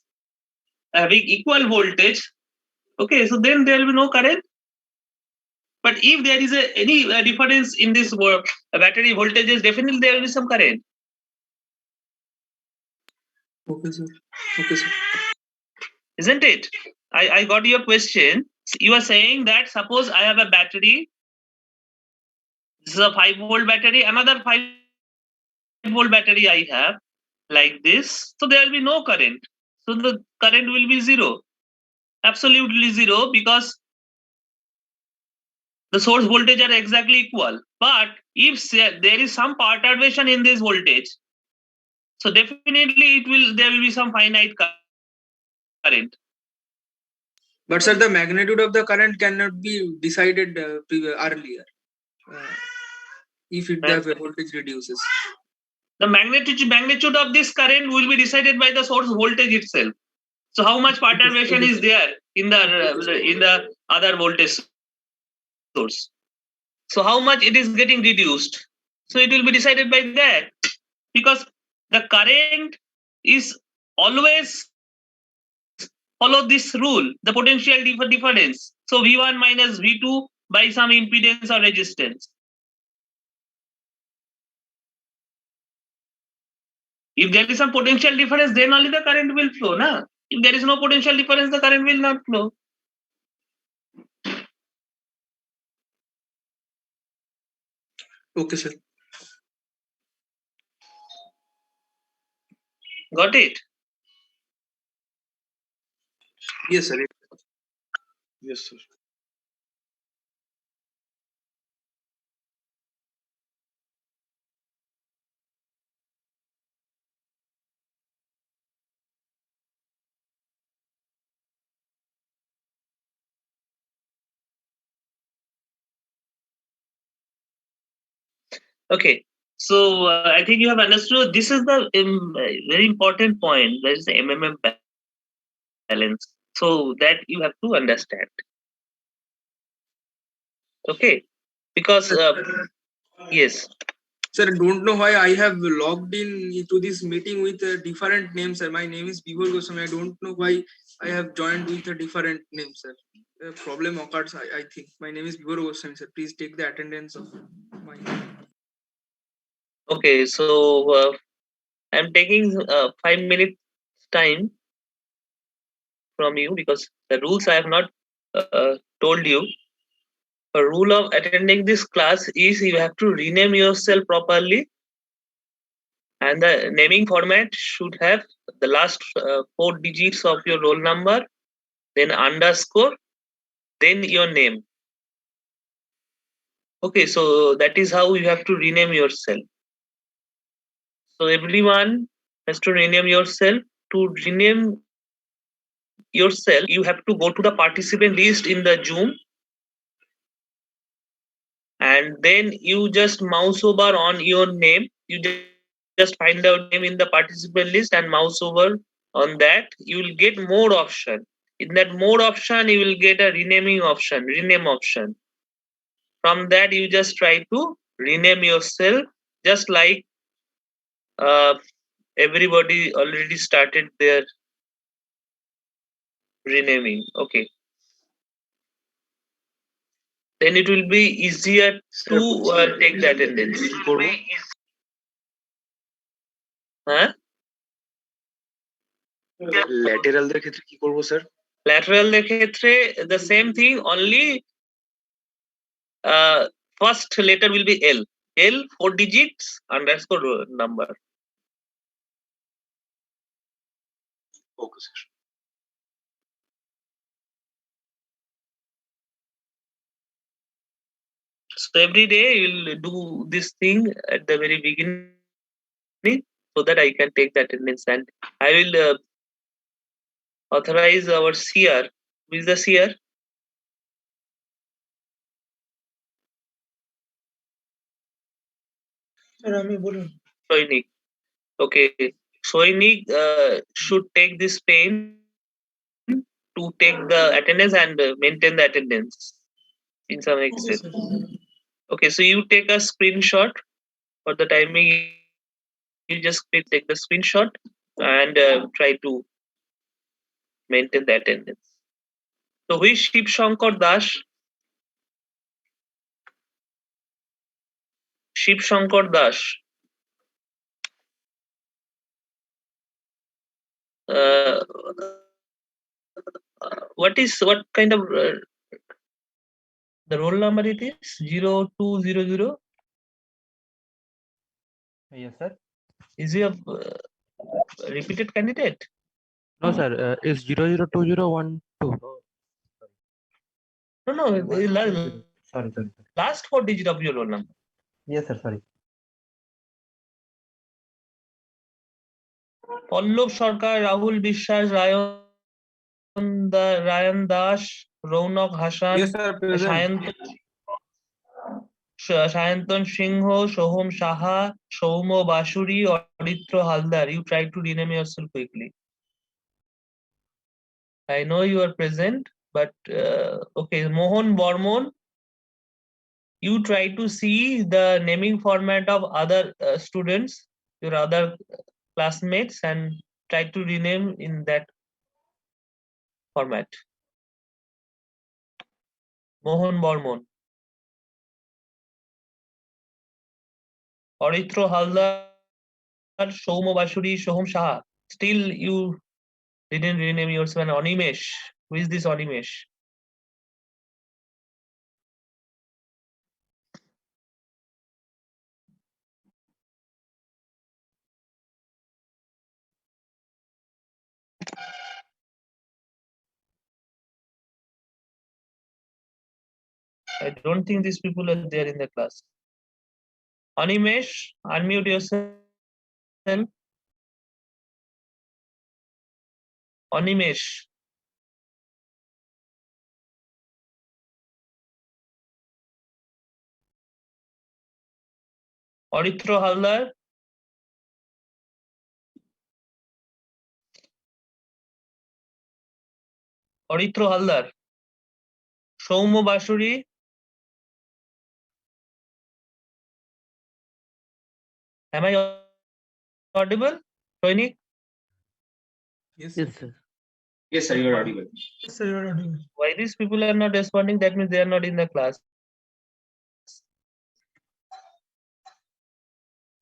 having equal voltage, okay, so then there will be no current. But if there is any difference in this battery voltages, definitely there will be some current. Okay, sir. Okay, sir. Isn't it? I got your question. You are saying that suppose I have a battery. This is a 5-volt battery. Another 5-volt battery I have like this. So there will be no current. So the current will be zero. Absolutely zero, because the source voltage are exactly equal. But if there is some perturbation in this voltage, so definitely there will be some finite current. But sir, the magnitude of the current cannot be decided earlier if the voltage reduces. The magnitude of this current will be decided by the source voltage itself. So how much perturbation is there in the other voltage source? So how much it is getting reduced? So it will be decided by that, because the current is always follow this rule, the potential difference. So V1 minus V2 by some impedance or resistance. If there is some potential difference, then only the current will flow. Na? If there is no potential difference, the current will not flow. Okay, sir. Got it? Yes, sir. Yes, sir. Okay. So I think you have understood. This is the very important point. There is the MMF balance. So that you have to understand. Okay. Because yes. Sir, I don't know why I have logged in into this meeting with a different name, sir. My name is Bibor Goswami. I don't know why I have joined with a different name, sir. A problem occurs, I think. My name is Bibor Goswami, sir. Please take the attendance of my name. Okay. So I'm taking 5 minutes time from you, because the rules I have not told you. A rule of attending this class is you have to rename yourself properly, and the naming format should have the last 4 digits of your roll number, then underscore, then your name. Okay, so that is how you have to rename yourself. So everyone has to rename yourself. To rename yourself, you have to go to the participant list in the Zoom, and then you just mouse over on your name. You just find out name in the participant list and mouse over on that. You will get more option. In that more option, you will get a rename option. From that, you just try to rename yourself, just like everybody already started their renaming. Okay. Then it will be easier to take the attendance. Huh? ল্যাটেরালদের ক্ষেত্রে কি করব sir? ল্যাটেরালদের ক্ষেত্রে the same thing, only first letter will be L. L 4 digits underscore number. Okay sir. So every day you'll do this thing at the very beginning, so that I can take the attendance, and I will authorize our CR Who is the seer? Soinik. Okay. Soinik should take this pen to take the attendance and maintain the attendance in some extent. Okay, so you take a screenshot for the timing. You just take the screenshot and try to maintain the attendance. So, who is Shiv Shankar Das? Shiv Shankar Das. What kind of the roll number it is? 0200? Yes, sir. Is he a repeated candidate? No, sir. It's 002012. No, Sorry. last 4 digit of your roll number. Yes, sir. Sorry. Pallab Sarkar, Rahul Biswas, Rayan Das, Rounak Hasan, Yes, sir. Present. Sayantan Singha, Soham Saha, Soumya Basuri, Aritra Haldar. You try to rename yourself quickly. I know you are present, but okay. Mohan Bormon, you try to see the naming format of other students, your other classmates, and try to rename in that format. Mohan Bormon. Orithro Haldar, Soumya Basuri, Soham Saha. Still you didn't rename yourself. And Animesh. Who is this Animesh? I don't think these people are there in the class. Animesh, unmute yourself. Animesh. Orithro Haldar. Orithro Haldar. Soumya Basuri. Am I audible? Soinik? Yes, Yes, sir. Yes, sir, you are audible. Yes, sir. You are audible. Why these people are not responding? That means they are not in the class.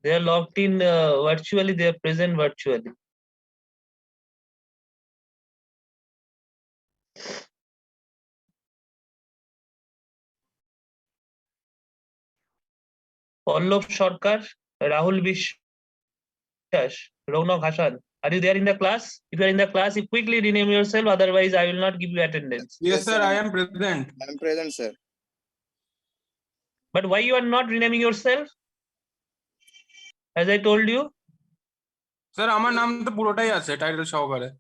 They are logged in virtually. They are present virtually. Pallab Sarkar, Rahul বিশ্বাস, Ronak Hasan. Are you there in the class? If you are in the class, you quickly rename yourself. Otherwise, I will not give you attendance. Yes, sir. I am present. I am present, sir. But why you are not renaming yourself? As I told you. Sir আমার নাম তো পুরোটাই আছে title সহকারে।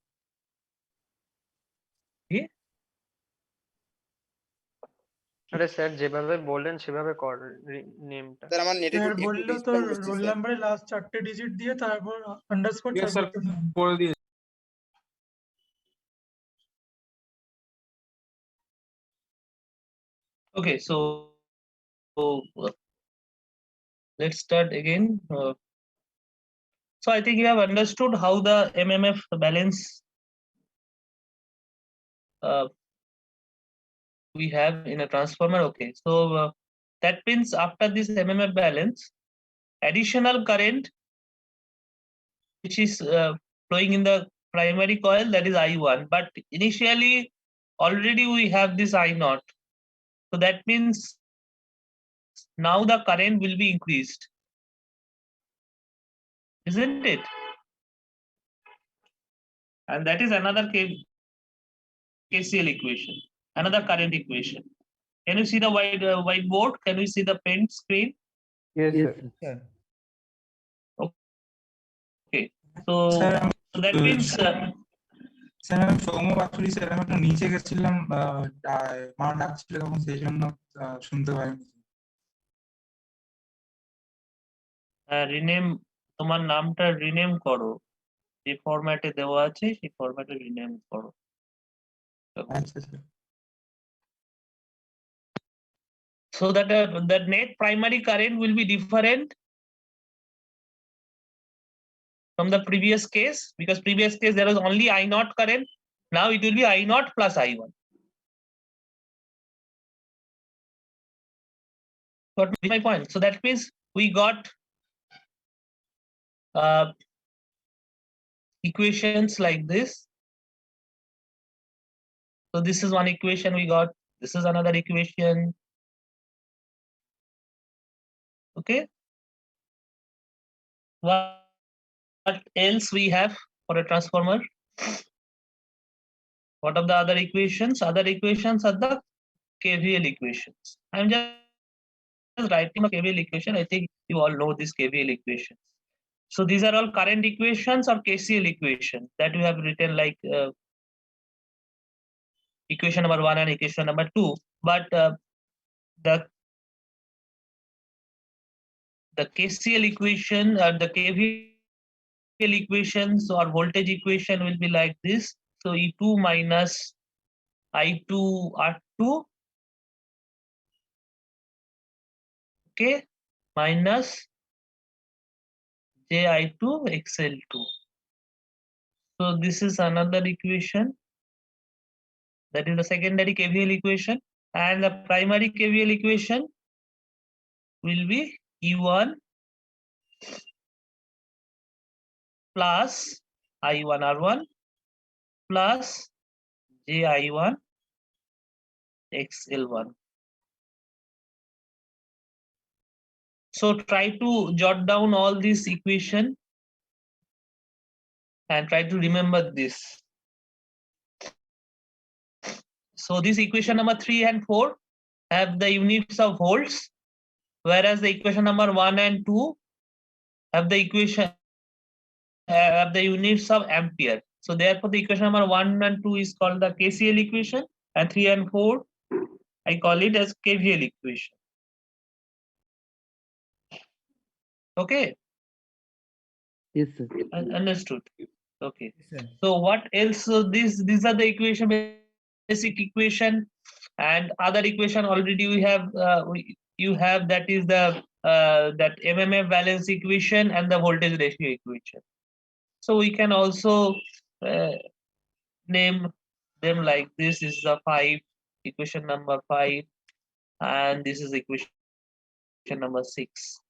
আরে sir যেভাবে বললেন সেভাবে কর নেমটা। স্যার আমার নেটে স্যার বললো তো রোল নাম্বারে লাস্ট 4টে ডিজিট দিয়ে তারপর আন্ডারস্কোর Yes, sir. তারপর করে দিয়ে Okay, so let's start again. So I think you have understood how the MMF balance we have in a transformer. Okay, so that means after this MMF balance, additional current which is flowing in the primary coil, that is I1, but initially already we have this I0. So that means now the current will be increased, isn't it? And that is another KCL equation, another current equation. Can you see the whiteboard? Can you see the pen screen? Yes, sir. Okay, so that means sir আমি Soumya paturi sir, আমি একটু নিচে গেছিলাম, মা ডাকছিল তখন, সেই জন্য শুনতে পাইনি। রিনেম, তোমার নামটা রিনেম করো, যে ফরম্যাটে দেওয়া আছে সেই ফরম্যাটে রিনেম করো। আচ্ছা sir. So that the net primary current will be different from the previous case, because previous case there was only I naught current. Now it will be I naught plus I1. Got my point? So that means we got equations like this. So this is one equation we got. This is another equation. Okay. What else we have for a transformer? What of the other equations? Other equations are the KVL equations. I'm just writing a KVL equation. I think you all know these KVL equations. So these are all current equations or KCL equations that we have written, like equation number 1 and equation number 2. But the KCL equation or the KVL equations or voltage equation will be like this. So E2 minus I2 R2, okay, minus JI2 XL2. So this is another equation, that is the secondary KVL equation, and the primary KVL equation will be E1 plus I1 R1 plus JI1 XL1. So try to jot down all these equation and try to remember this. So this equation number 3 and 4 have the units of volts, whereas the equation number 1 and 2 have the units of ampere. So therefore the equation number 1 and 2 is called the KCL equation, and 3 and 4 I call it as KVL equation. Okay. Yes, sir. Understood. Okay. Yes, sir. So what else? So these are the equation, basic equation, and other equation already we have. You have, that is the that MMF balance equation and the voltage ratio equation. So we can also name them like this. Is the 5, equation number 5, and this is equation number 6.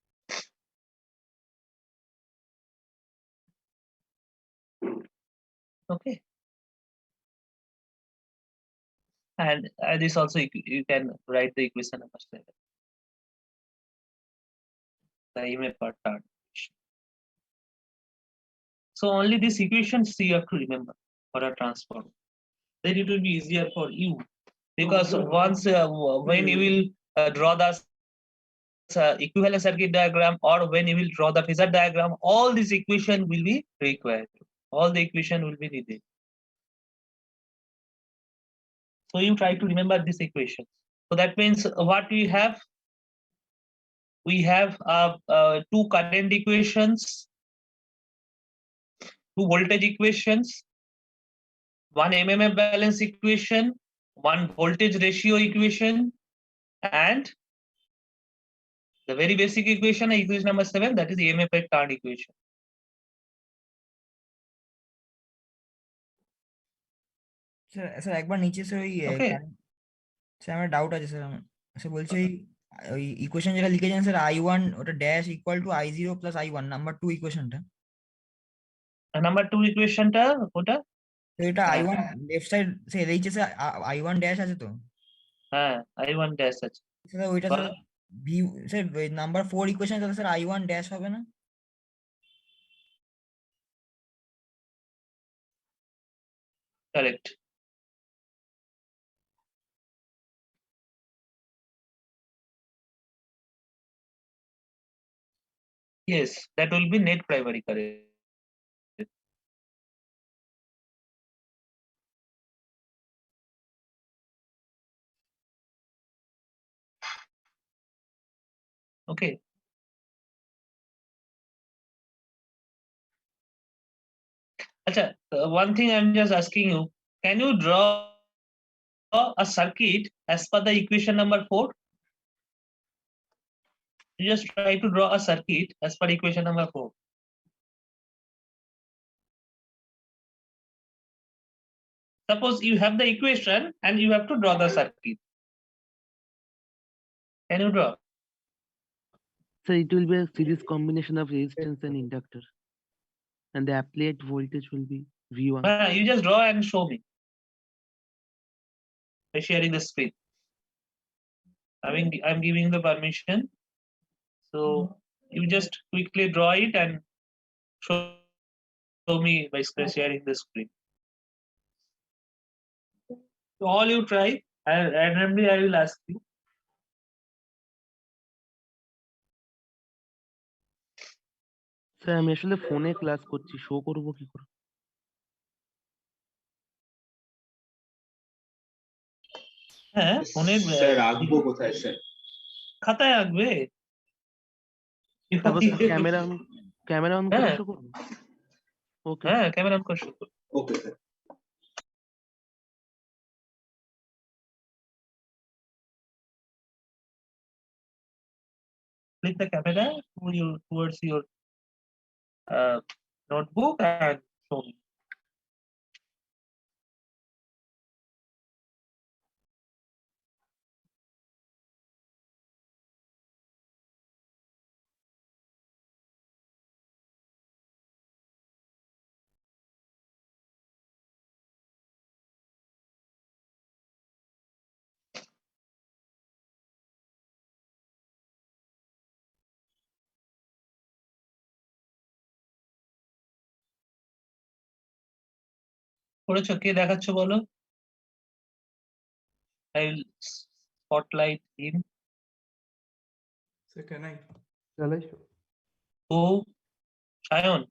Okay. And this also you can write the equation number 7. The EMF per turn. So only these equations you have to remember for a transformer. Then it will be easier for you, because once when you will draw the equivalent circuit diagram, or when you will draw the phasor diagram, all these equation will be required. All the equation will be needed. So you try to remember this equation. So that means what we have? We have 2 current equations, 2 voltage equations, 1 MMF balance equation, 1 voltage ratio equation, and the very basic equation number 7, that is the EMF per turn equation. Sir একবার নিচে sir ওই Okay. Sir আমার doubt আছে sir, sir বলছি ওই equation যেটা লিখেছেন sir I1 ওটা dash equal to I0 plus I1, number 2 ইকুয়েশনটা, নাম্বার 2 ইকুয়েশনটা ওটা, তো এটা I1 লেফট সাইড স্যার এইচে স্যার I1 ড্যাশ আছে তো, হ্যাঁ I1 ড্যাশ আছে স্যার ওইটা sir V sir number 4 equation তাহলে স্যার I1 ড্যাশ হবে না? correct. Yes, that will be net primary current. Okay. Acha, one thing I'm just asking you, can you draw a circuit as per the equation number 4? You just try to draw a circuit as per equation number 4. Suppose you have the equation and you have to draw the circuit. Can you draw? So it will be a series combination of resistance and inductor. And the applied voltage will be V1. You just draw and show me by sharing the screen. I'm giving the permission. So you just quickly draw it and show me by sharing the screen. So all you try, and randomly I will ask you. Sir আমি আসলে ফোনে class করছি, show করব কি করে? হ্যাঁ ফোনের sir রাখবো কোথায় স্যার? খাতায় আঁকবে। তারপর ক্যামেরা অন করে শো করব? ওকে। হ্যাঁ ক্যামেরা অন করে শো করব। Okay sir. Flip the camera towards your notebook and show me. করেছো? কে দেখাচ্ছ বলো? I will spotlight him. So can I? Shall I show? Oh, Shayon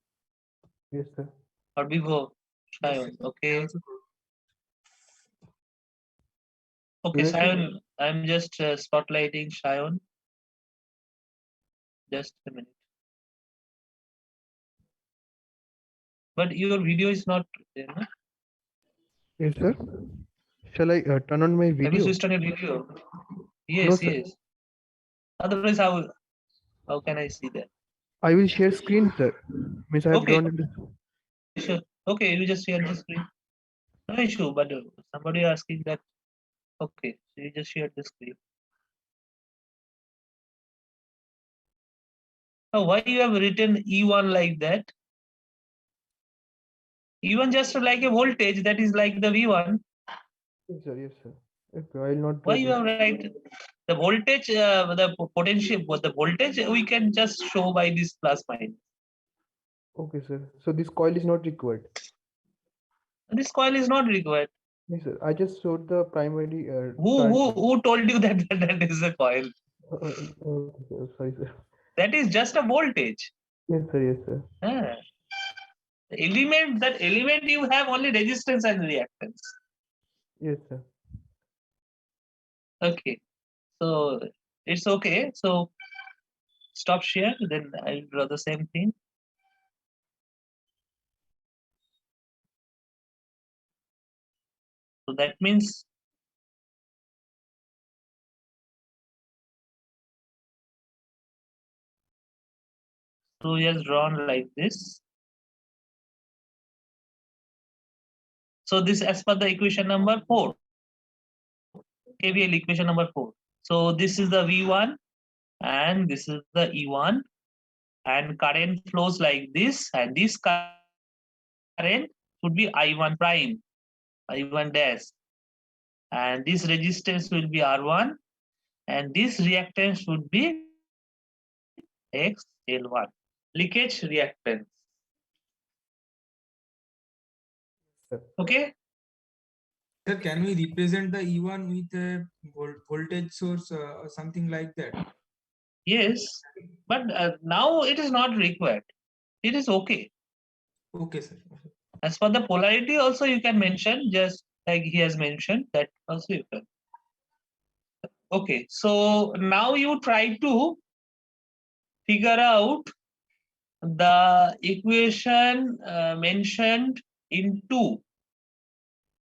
Yes, sir. or Vivo? Shayon, okay. Okay, Yes, sir. Shayon, I'm just spotlighting Shayon. Just a minute. But your video is not there, no? Yes, sir. Shall I turn on my Have you video? switched on your video? Yes, No, sir. yes. Otherwise, how can I see that? I will share screen, sir. Miss, I have Okay. drawn it. Sure. Okay, you just share the screen. No issue, but somebody asking that. Okay, so you just share the screen. Oh, why you have written E1 like that? E1 just like a voltage that is like the V1. Yes, sir. Yes, sir. Okay, I will not. Why you have write the voltage, the potential, the voltage we can just show by this plus minus. Okay, sir. So this coil is not required. This coil is not required. Yes, sir. I just showed the primary. Who told you that that is a coil? Sorry, sir. That is just a voltage. Yes, sir. Yes, sir. The element you have only resistance and reactance. Yes, sir. Okay, so it's okay. So stop share. Then I'll draw the same thing. So that means so he has drawn like this. So this as per the equation number 4. KVL equation number 4. So this is the V1 and this is the E1 and current flows like this, and this current should be I1 prime, I1 dash, and this resistance will be R1 and this reactance would be XL1, leakage reactance. Okay. Sir, can we represent the E1 with a voltage source or something like that? Yes, but now it is not required. It is okay. Okay, sir. As for the polarity also you can mention, just like he has mentioned, that also you can. Okay, so now you try to figure out the equation mentioned in 2.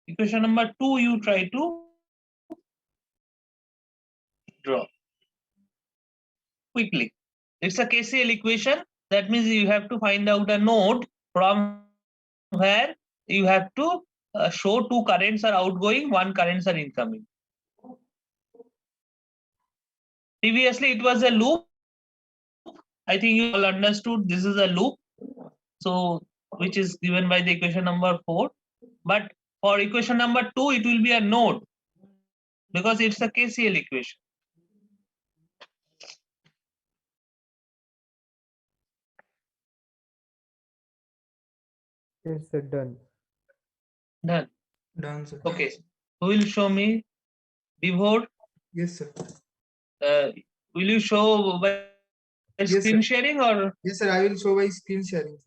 Equation number 2, you try to draw quickly. It's a KCL equation. That means you have to find out a node from where you have to show 2 currents are outgoing, 1 currents are incoming. Previously, it was a loop. I think you all understood this is a loop. So, which is given by the equation number 4. But for equation number 2, it will be a node because it's a KCL equation. Yes, sir, done. Done. Done, sir. Okay. Who will show me? Vibhor? Yes, sir. Will you show by Yes, screen sir. sharing or? Yes, sir. I will show by screen sharing.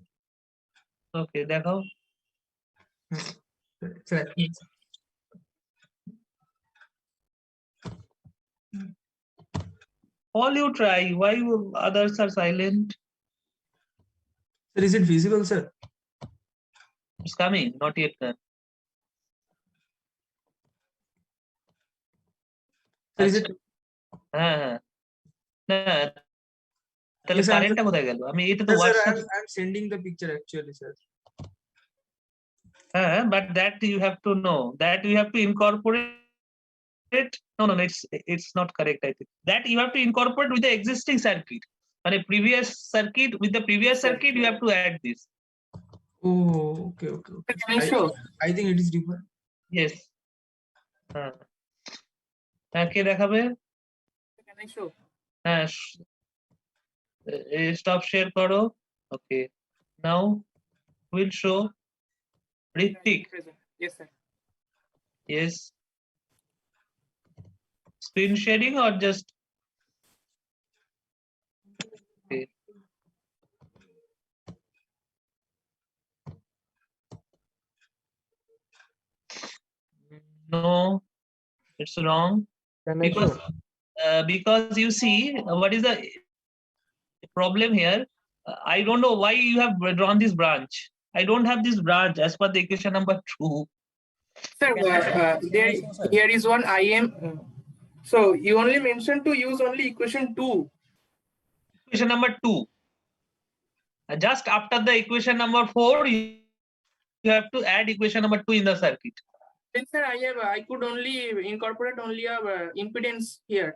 Okay, dekho. Sir. All you try. Why you others are silent? Sir, is it visible, sir? It's coming, not yet done. Sir, is it? হ্যাঁ তাহলে Yes, sir, কারেন্টটা কোথায় গেল? আমি এটা তো Yes, sir, WhatsApp I'm sending the picture actually, sir. but that you have to know that you have to incorporate it. No, it's not correct. I think that you have to incorporate with the existing circuit. And a previous circuit with the previous circuit, you have to add this. Oh, okay. Can I show? I think it is different. Yes. কে দেখাবে? Can I show? হ্যাঁ, stop share করো. Okay. Now we'll show Ritik. Yes, sir. Yes. Screen sharing or just? Okay. No, it's wrong. Because you see, what is the problem here? I don't know why you have drawn this branch. I don't have this branch as per the equation number 2. Sir, here is one IM. So you only mentioned to use only equation 2. Equation number 2. Just after the equation number 4, you have to add equation number 2 in the circuit. Then sir, I could only incorporate only a impedance here.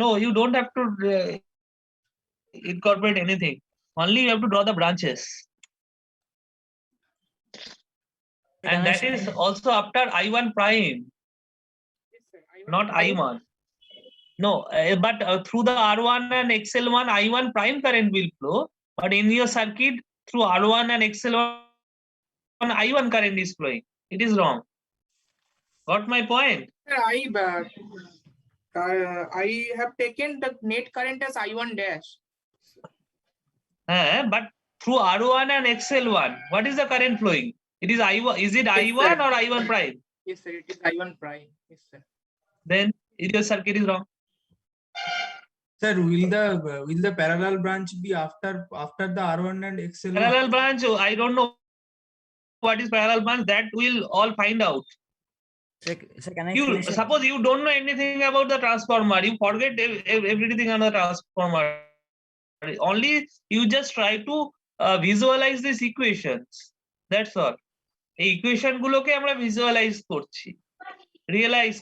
No, you don't have to incorporate anything. Only you have to draw the branches. And that is also after I1 prime, Yes, sir. not I1. No, but through the R1 and XL1, I1 prime current will flow. But in your circuit, through R1 and XL1, I1 current is flowing. It is wrong. Got my point? Sir, I have taken the net current as I1 dash. But through R1 and XL1, what is the current flowing? It is I1. Is it I1 or I1 prime? Yes, sir. It is I1 prime. Yes, sir. Then your circuit is wrong. Sir, will the parallel branch be after the R1 and XL1? Parallel branch, I don't know what is parallel branch. That we'll all find out. Sir, can I You suppose you don't know anything about the transformer, you forget everything on the transformer. Only you just try to visualize these equations. That's all. এই equation গুলোকে আমরা visualise করছি, realise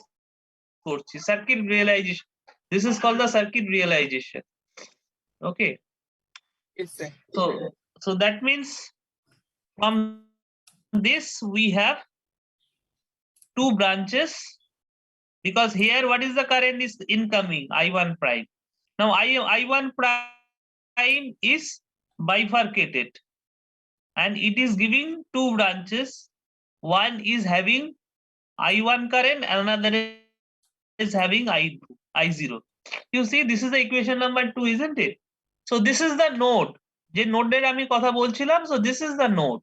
করছি, circuit realisation. This is called the circuit realization. Okay. Yes, sir. So that means from this we have 2 branches, because here what is the current is incoming I1 prime. Now I1 prime is bifurcated and it is giving 2 branches. One is having I1 current and another is having I0. You see, this is the equation number 2, isn't it? So this is the node. যে নোডের আমি কথা বলছিলাম, so this is the node.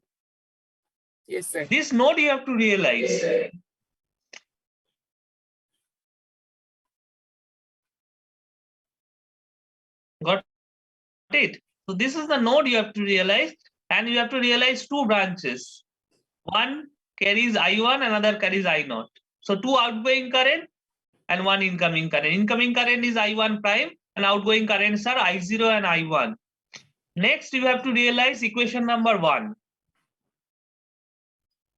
Yes, sir. This node you have to realize. Got it? So this is the node you have to realize, and you have to realize two branches. One carries I1, another carries I0. So two outgoing current and one incoming current. Incoming current is I1 prime and outgoing currents are I0 and I1. Next, you have to realize equation number 1.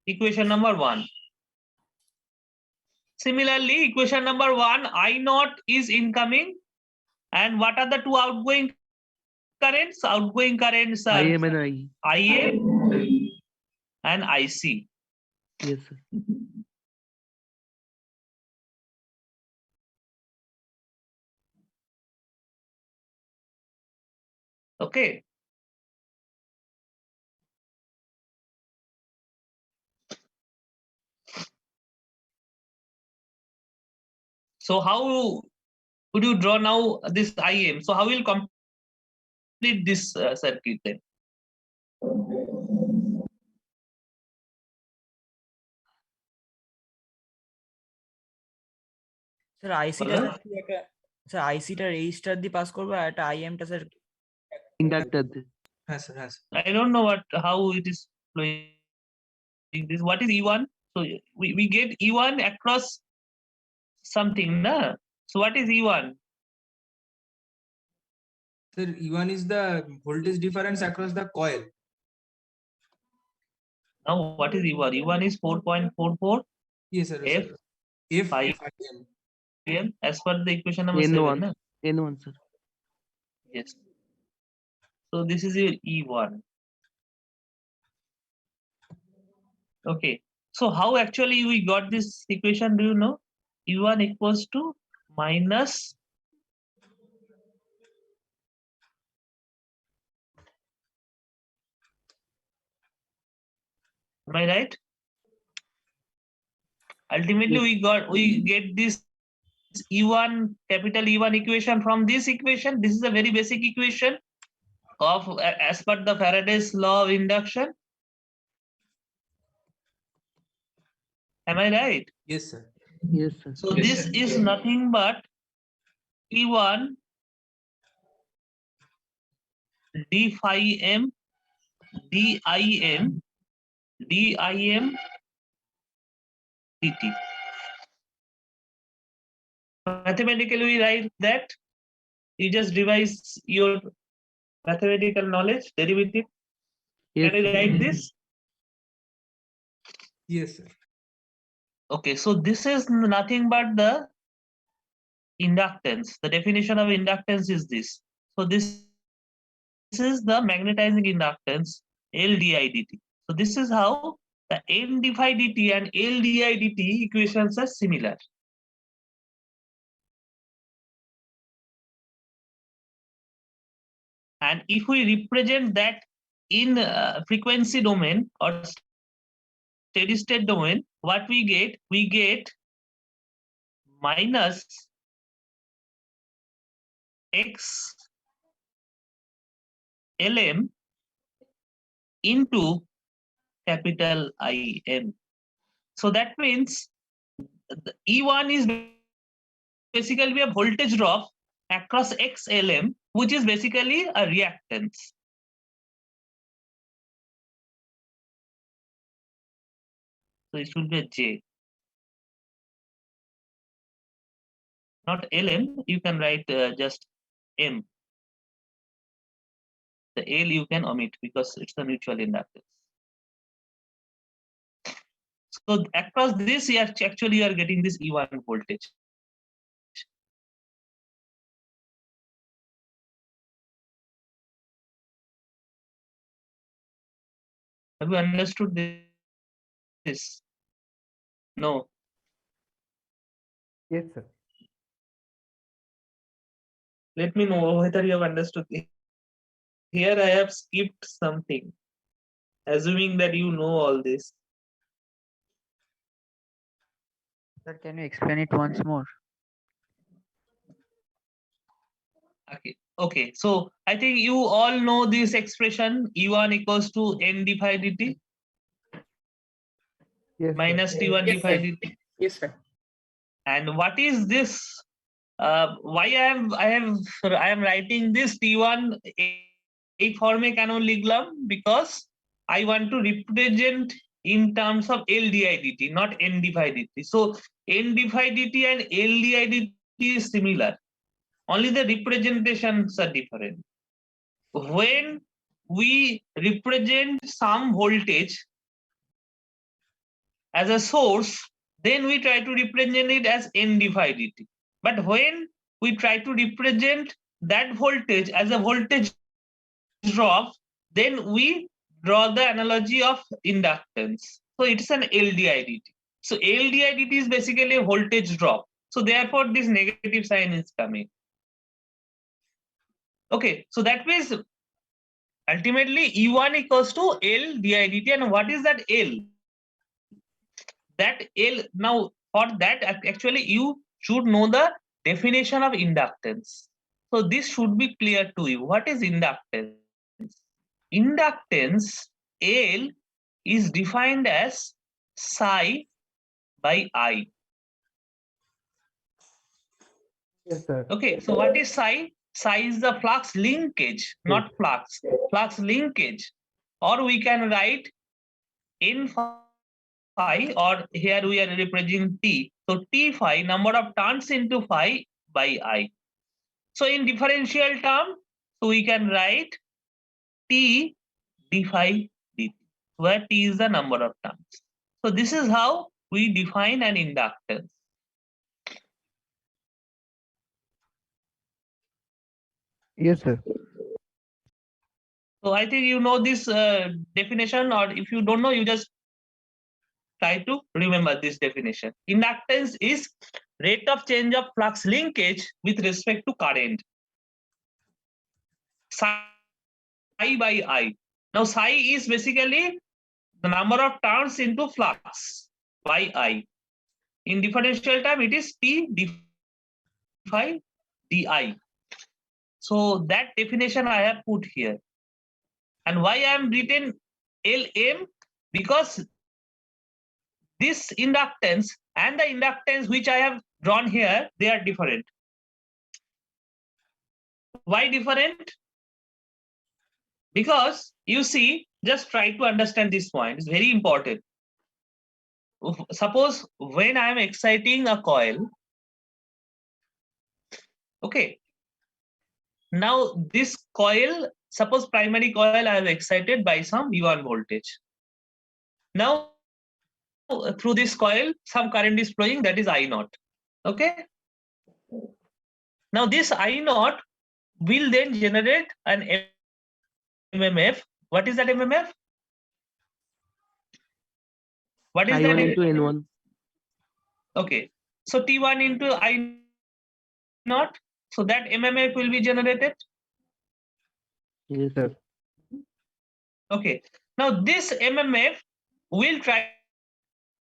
Equation number 1. Similarly, equation number 1, I0 is incoming. And what are the two outgoing currents? Outgoing currents are IM and I. IM and IC. Yes, sir. Okay. So how would you draw now this IM? So how will complete this circuit then? Sir আইসিটা sir আইসিটা resistor দিয়ে pass করবো আর একটা আইএমটা sir Inductor. হ্যাঁ sir হ্যাঁ I don't know how it is flowing. This what is E1? So we get E1 across something, na? So what is E1? Sir, E1 is the voltage difference across the coil. Now what is E1? E1 is 4.44 Yes, sir. F If IM as per the equation number 7. N1. Na? N1, sir. Yes. So this is your E1. Okay. So how actually we got this equation? Do you know? E1 equals to minus am I right? Ultimately, we get this E1 capital E1 equation from this equation. This is a very basic equation of as per the Faraday's law of induction. Am I right? Yes, sir. Yes, sir. So this is nothing but E1 d phi m dim dim dt. Mathematically, we write that. You just revise your mathematical knowledge, derivative. Yes, Can I write this? Yes, sir. Okay, so this is nothing but the inductance. The definition of inductance is this. So this is the magnetizing inductance, L di dt. So this is how the N d phi dt and L di dt equations are similar. And if we represent that in frequency domain or steady state domain, what we get minus x lm into capital IM. So that means the E1 is basically a voltage drop across XLM, which is basically a reactance. So it should be a J. Not LM, you can write just M. The L you can omit because it's the mutual inductance. So across this, actually you are getting this E1 voltage. Have you understood this? No. Yes, sir. Let me know whether you have understood this. Here I have skipped something, assuming that you know all this. Sir, can you explain it once more? Okay. So I think you all know this expression E1 equals to N d phi dt. Yes, Minus T1 d phi dt. Yes, sir. And what is this why I am writing this T1 এই ফর্মে কেন লিখলাম, because I want to represent in terms of LDIDT, not NDIDT. So NDIDT and LDIDT is similar, only the representations are different. When we represent some voltage as a source, then we try to represent it as NDIDT. But when we try to represent that voltage as a voltage drop, then we draw the analogy of inductance. So it's an LDIDT. So LDIDT is basically a voltage drop. So therefore this negative sign is coming. Okay, so that means ultimately E1 equals to LDIDT. And what is that L? That L, now for that actually you should know the definition of inductance. So this should be clear to you. What is inductance? Inductance, L, is defined as psi by I. Yes, sir. Okay, so what is psi? Psi is the flux linkage, not flux. Flux linkage. Or we can write N phi, or here we are representing T. So T phi, number of turns into phi by I. So in differential term, so we can write T d phi dt, where T is the number of turns. So this is how we define an inductance. Yes, sir. So I think you know this definition, or if you don't know, you just try to remember this definition. Inductance is rate of change of flux linkage with respect to current. Psi by I. Now psi is basically the number of turns into flux by I. In differential term, it is T d phi di. So that definition I have put here. And why I am written Lm? Because this inductance and the inductance which I have drawn here, they are different. Why different? Because you see, just try to understand this point. It's very important. Suppose when I am exciting a coil, okay, now this coil, suppose primary coil I have excited by some V1 voltage. Now through this coil some current is flowing, that is I naught. Okay, now this I naught will then generate an MMF. What is that MMF? What is that? I1 into N1. Okay, so T1 into I naught, so that MMF will be generated. Yes, sir. Okay, now this MMF will try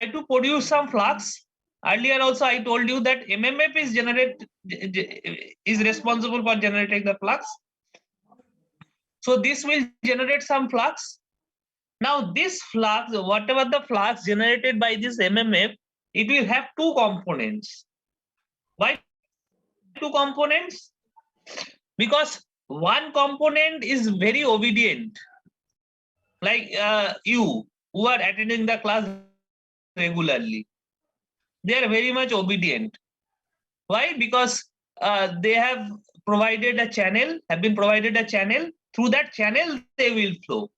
to produce some flux. Earlier also I told you that MMF is responsible for generating the flux. So this will generate some flux. Now this flux, whatever the flux generated by this MMF, it will have two components. Why two components? Because one component is very obedient, like you who are attending the class regularly. They are very much obedient. Why? Because they have provided a channel, through that channel they will flow.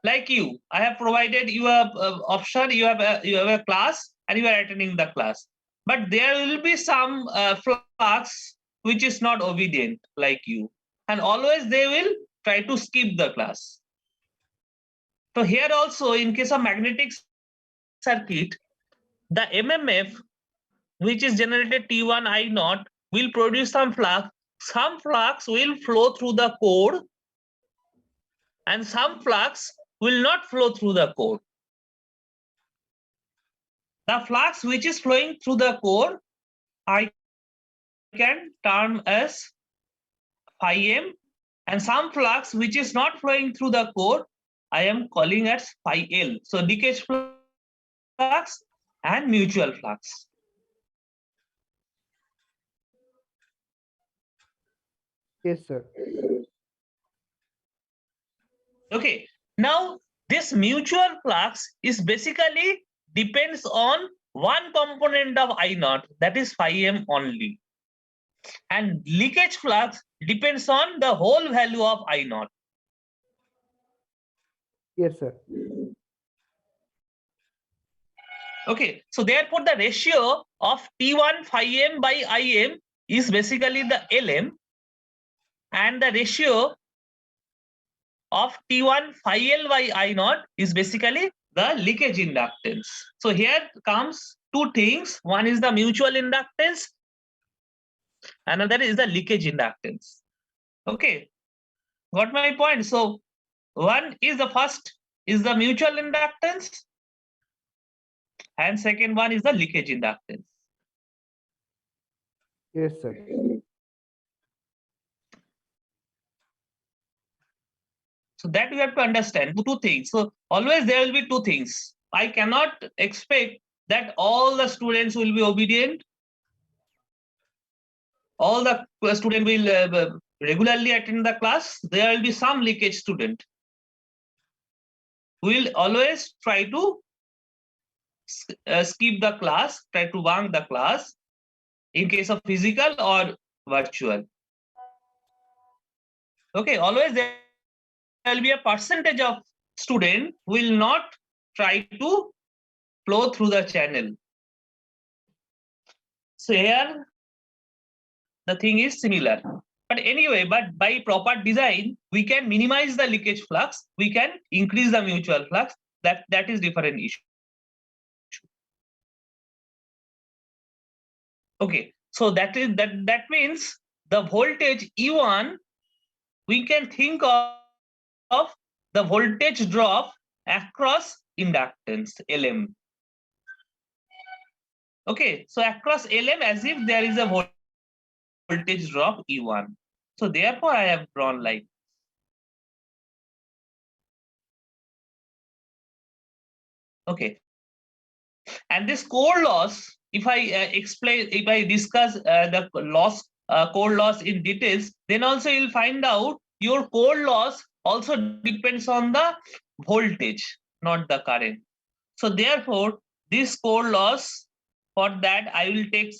Like you, I have provided you a option, you have a class and you are attending the class, but there will be some flux which is not obedient like you, and always they will try to skip the class. So here also in case of magnetic circuit, the MMF which is generated T1 I naught will produce some flux. Some flux will flow through the core and some flux will not flow through the core. The flux which is flowing through the core, I can term as phi m, and some flux which is not flowing through the core, I am calling as phi L. So leakage flux and mutual flux. Yes, sir. Okay, now this mutual flux is basically depends on one component of I naught, that is phi m only, and leakage flux depends on the whole value of I naught. Yes, sir. Okay, so therefore the ratio of T1 phi m by Im is basically the Lm, and the ratio of T1 phi L by I naught is basically the leakage inductance. So here comes two things. One is the mutual inductance, another is the leakage inductance. Okay, got my point? So one is the first is the mutual inductance, and second one is the leakage inductance. Yes, sir. So that we have to understand two things. So always there will be two things. I cannot expect that all the students will be obedient. All the student will regularly attend the class. There will be some leakage student. We will always try to skip the class, try to bunk the class in case of physical or virtual. Okay, always there will be a percentage of student who will not try to flow through the channel. So here the thing is similar. But anyway, but by proper design, we can minimize the leakage flux, we can increase the mutual flux. That is different issue. Okay, so that means the voltage E1, we can think of the voltage drop across inductance Lm. Okay, so across Lm as if there is a voltage drop E1. So therefore I have drawn like. Okay, and this core loss, if I discuss the loss, core loss in details, then also you'll find out your core loss also depends on the voltage, not the current. So therefore, this core loss, for that I will take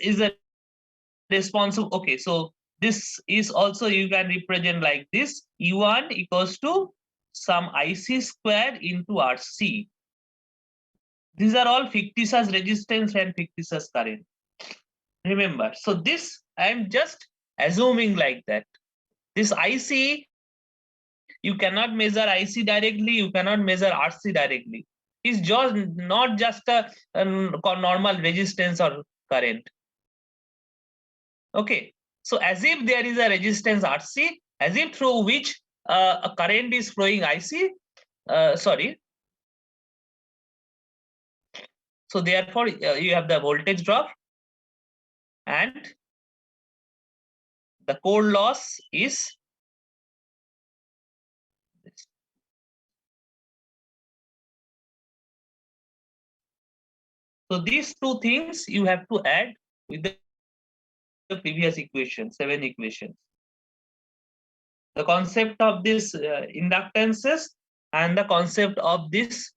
is a responsible. Okay, so this is also, you can represent like this: E1 equals to some IC square into RC. These are all fictitious resistance and fictitious current. Remember, so this I am just assuming like that. This IC, you cannot measure IC directly, you cannot measure RC directly. It's just not just a normal resistance or current. Okay, so as if there is a resistance RC, as if through which a current is flowing IC. Sorry. So therefore, you have the voltage drop, and the core loss is this. So these two things you have to add with the previous equation, 7 equations. The concept of this inductances and the concept of this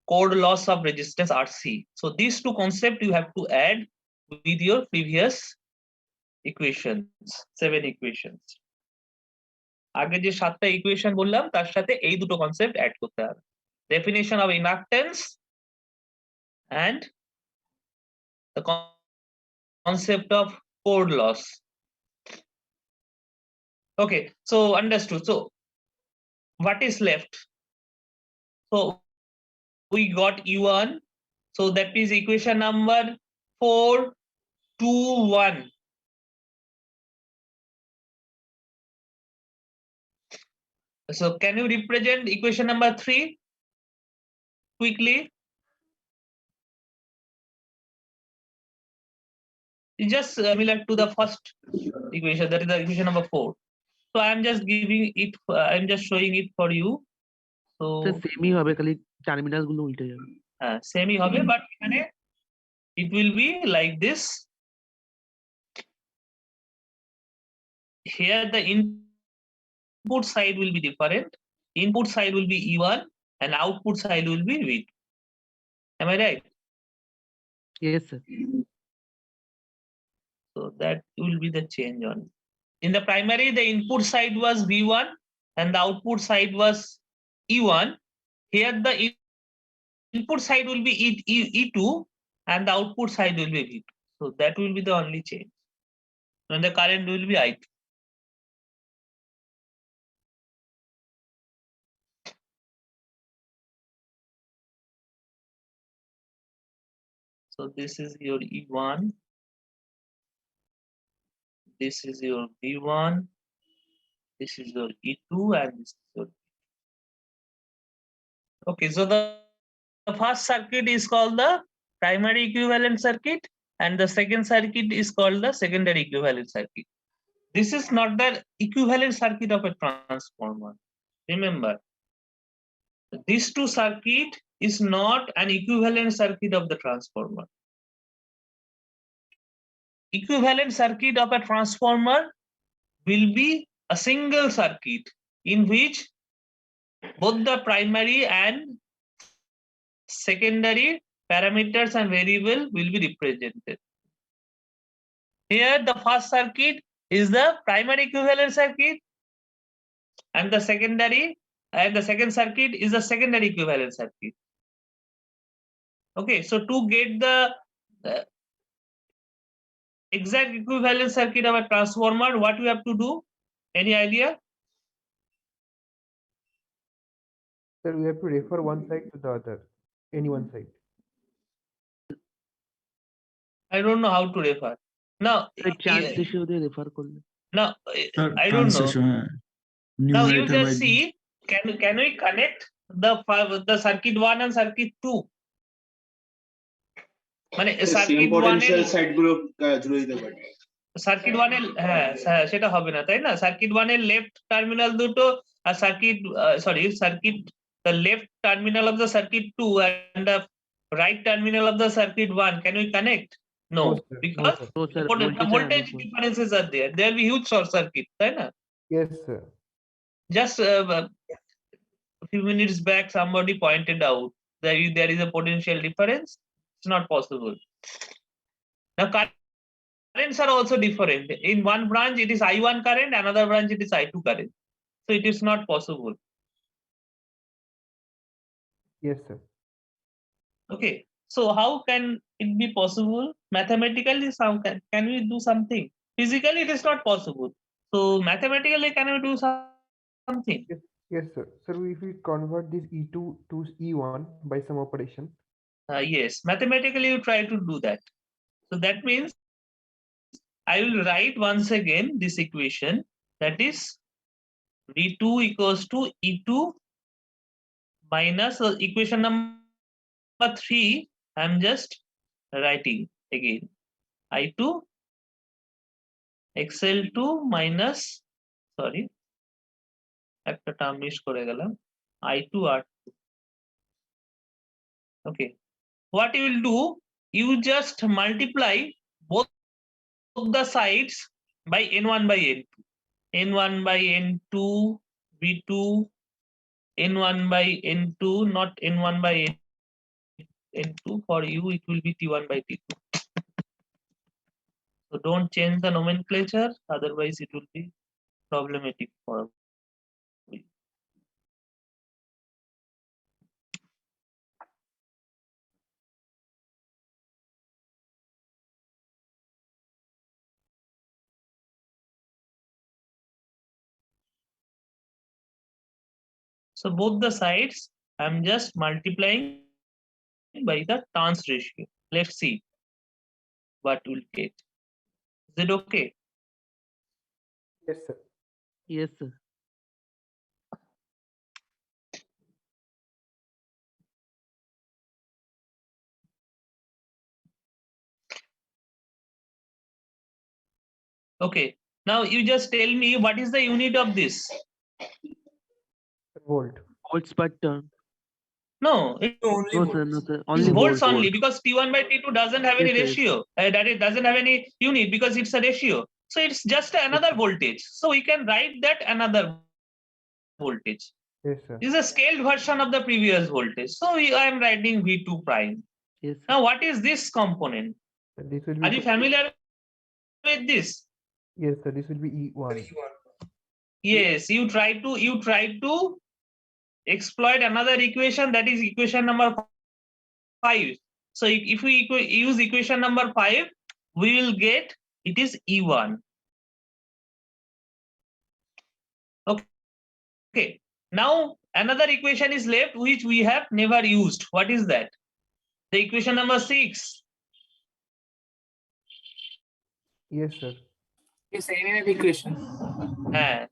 core loss of resistance RC. So these two concepts you have to add with your previous equations, 7 equations. আগে যে 7টা equation বললাম তার সাথে এই দুটো concept add করতে হবে: definition of inductance and the concept of core loss. Okay, so understood. So what is left? So we got E1, so that is equation number 4, 2, 1. So can you represent equation number 3 quickly? It's just similar to the first equation, that is the equation number 4. So I am just giving it, I am just showing it for you. So সেমই হবে, খালি terminal গুলো উল্টে যাবে। হ্যাঁ সেমই হবে, but এখানে it will be like this. here the input side will be different. Input side will be E1 and output side will be V2. Am I right? Yes, sir. So that will be the change on. In the primary, the input side was V1 and the output side was E1. Here the input side will be E2 and the output side will be V2. So that will be the only change. And the current will be I2. So this is your E1. This is your V1. This is your E2 and this is your. Okay, so the first circuit is called the primary equivalent circuit and the second circuit is called the secondary equivalent circuit. This is not the equivalent circuit of a transformer. Remember, these two circuit is not an equivalent circuit of the transformer. Equivalent circuit of a transformer will be a single circuit in which both the primary and secondary parameters and variable will be represented. Here the first circuit is the primary equivalent circuit and the second circuit is the secondary equivalent circuit. Okay, so to get the exact equivalent circuit of a transformer, what we have to do? Any idea? Sir, we have to refer one side to the other, any one side. I don't know how to refer. Now, Chance ratio they refer করলে। now I don't know. Now you Numerator by just see, can we connect the circuit 1 and circuit 2? মানে circuit 1 এর side গুলো জুড়ে দিতে পারি। Circuit 1 এর হ্যাঁ সেটা হবে না তাই না? সার্কিট 1 এর লেফট টার্মিনাল দুটো আর circuit the left terminal of the circuit 2 and the right terminal of the circuit 1, can we connect? No, because the voltage differences are there. There will be huge short circuit, right? Yes, sir. Just a few minutes back, somebody pointed out that there is a potential difference. It's not possible. Now, currents are also different. In one branch, it is I1 current, another branch, it is I2 current. So it is not possible. Yes, sir. Okay. So how can it be possible? Mathematically, can we do something? Physically, it is not possible. So mathematically, can we do something? Yes, sir. Sir, if we convert this E2 to E1 by some operation. Yes, mathematically, you try to do that. So that means I will write once again this equation, that is V2 equals to E2 minus equation number 3. I'm just writing again I2 XL2 minus, sorry, একটা term miss করে গেলাম, I2 R2. Okay, what you will do, you just multiply both the sides by n1 by n2, n1 by n2 V2, n1 by n2, not n1 by n2. For you it will be T1 by T2. So don't change the nomenclature, otherwise it will be problematic for you. So both the sides I'm just multiplying by the turns ratio. Let's see what we'll get. Is it okay? Yes, sir. Yes, sir. Okay. Now you just tell me what is the unit of this? Volt. Volts per turn. No, No, sir. No, sir. it's Only volts only volt. because T1 by T2 doesn't have any Yes, sir. ratio. That it doesn't have any unit because it's a ratio. So it's just another voltage. So we can write that another voltage. Yes, sir. This is a scaled version of the previous voltage. So I am writing V2 prime. Yes. Now what is this component? This will be. Are you familiar with this? Yes, sir. This will be E1. Yes, you try to exploit another equation, that is equation number 5. So if we use equation number 5, we will get it is E1. Okay. Now another equation is left which we have never used. What is that? The equation number 6. Yes, sir. Yes, NMF equation.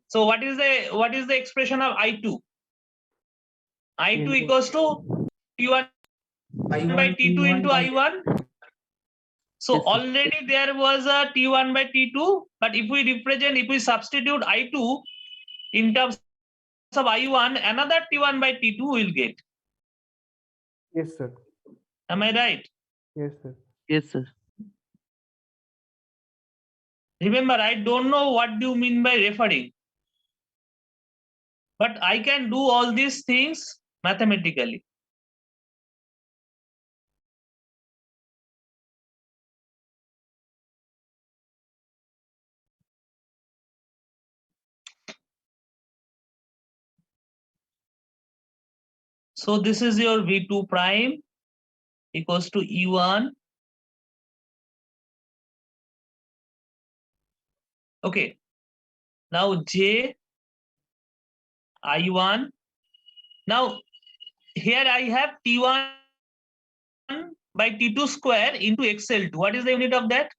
So what is the expression of I2? I2 equals to T1 by T2 into I1. So Yes, sir. already there was a T1 by T2, but if we substitute I2 in terms of I1, another T1 by T2 will get. Yes, sir. Am I right? Yes, sir. Yes, sir. Remember, I don't know what do you mean by referring, but I can do all these things mathematically. So this is your V2 prime equals to E1. Okay. Now J I1. Now here I have T1 by T2 square into XL2. What is the unit of that?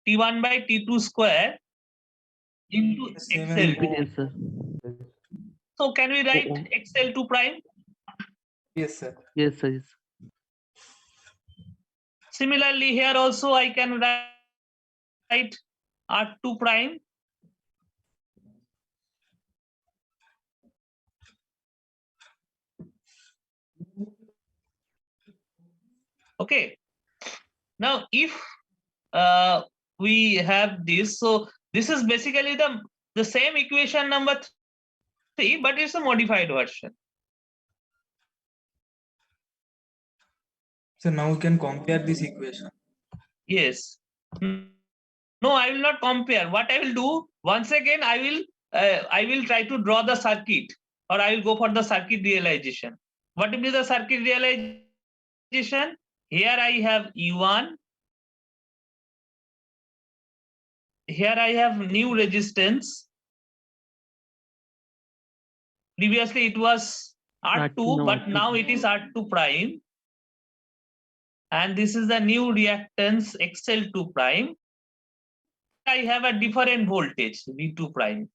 T1 by T2 square into XL2. Impedance, sir. So can we write XL2 prime? Yes, sir. Yes, sir. Yes. Similarly, here also I can write R2 prime. Okay. Now, if we have this, so this is basically the same equation number 3, but it's a modified version. So now we can compare this equation. Yes. No, I will not compare. What I will do, once again, I will try to draw the circuit, or I will go for the circuit realization. What will be the circuit realization? Here I have E1. Here I have new resistance. Previously it was R2, but now it is R2 prime. And this is the new reactance XL2 prime. I have a different voltage, V2 prime.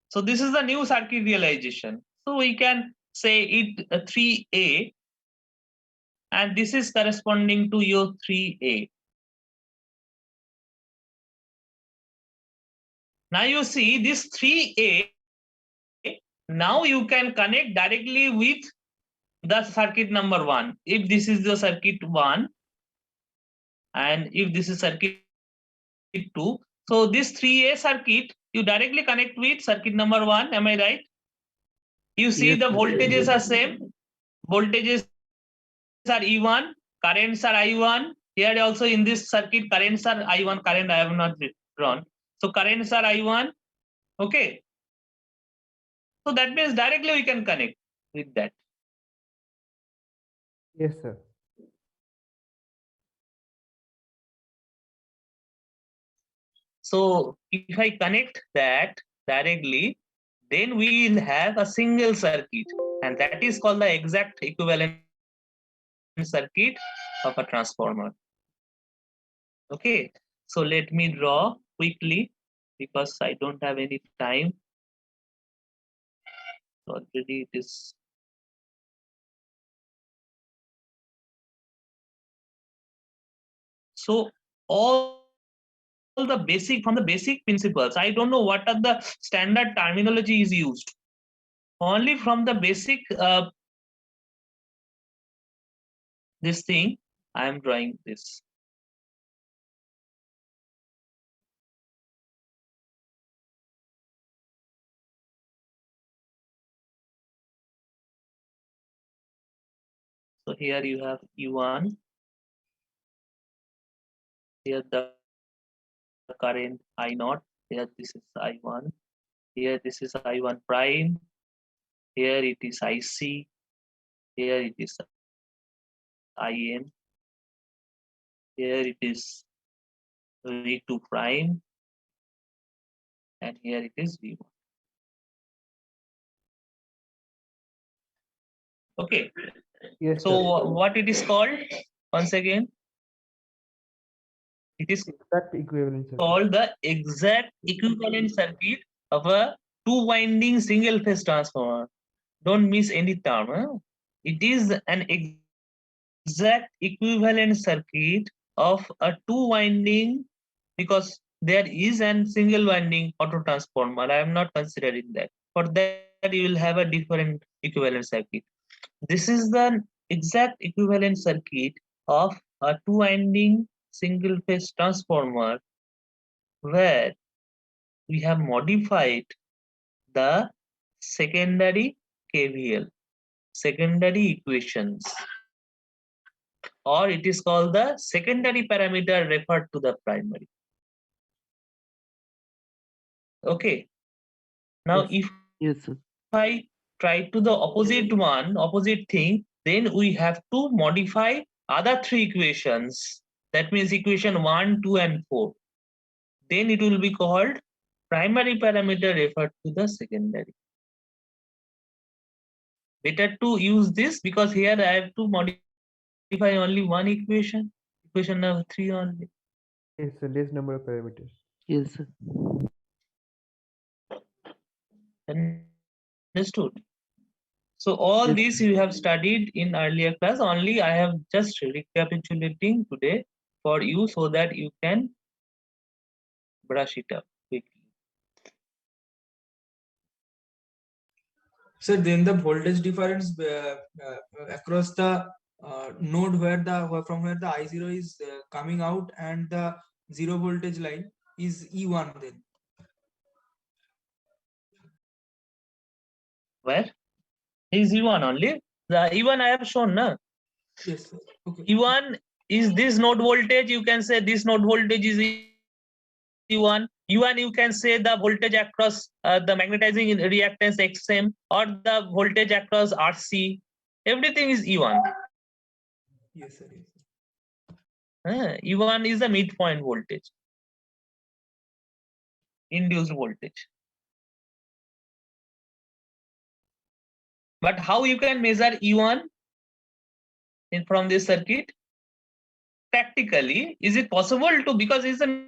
So this is the new circuit realization. So we can say it 3A, and this is corresponding to your 3A. Now you see this 3A, now you can connect directly with the circuit number 1. If this is the circuit 1, and if this is circuit 2, so this 3A circuit, you directly connect with circuit number 1. Am I right? You see, yes, the voltages are same. Voltages are E1, currents are I1. Here also in this circuit, currents are I1. Current I have not drawn. So currents are I1. Okay. So that means directly we can connect with that. Yes, sir. So if I connect that directly, then we will have a single circuit, and that is called the exact equivalent circuit of a transformer. Okay, so let me draw quickly because I don't have any time. So already it is. So all the basic, from the basic principles, I don't know what are the standard terminology is used. Only from the basic this thing I am drawing this. So here you have E1. Here the current I0. Here this is I1. Here this is I1 prime. Here it is IC. Here it is IM. Here it is V2 prime. And here it is V1. Okay. Yes, So sir. what it is called? Once again, it is Exact equivalent circuit. called the exact equivalent circuit of a two-winding single-phase transformer. Don't miss any term. Huh? It is an exact equivalent circuit of a two-winding, because there is an single-winding auto transformer. I am not considering that. For that, you will have a different equivalent circuit. This is the exact equivalent circuit of a two-winding single-phase transformer where we have modified the secondary KVL, secondary equations, or it is called the secondary parameter referred to the primary. Okay. Now, if I try to the opposite thing, then we have to modify other three equations. That means equation 1, 2, and 4. Then it will be called primary parameter referred to the secondary. Better to use this because here I have to modify only one equation, equation number 3 only. Yes, sir. Less number of parameters. Yes, sir. Understood. So all Yes. this you have studied in earlier class, only I have just recapitulating today for you so that you can brush it up quickly. So then the voltage difference across the node from where the I0 is coming out and the zero voltage line is E1 then. Where? Is E1 only? The E1 I have shown, na? Yes, sir. Okay. E1 is this node voltage. You can say this node voltage is E1. E1 you can say the voltage across the magnetizing reactance XM or the voltage across RC. Everything is E1. Yes, sir. Yes. E1 is the midpoint voltage, induced voltage. But how you can measure E1 from this circuit? Practically, is it possible to, because it's a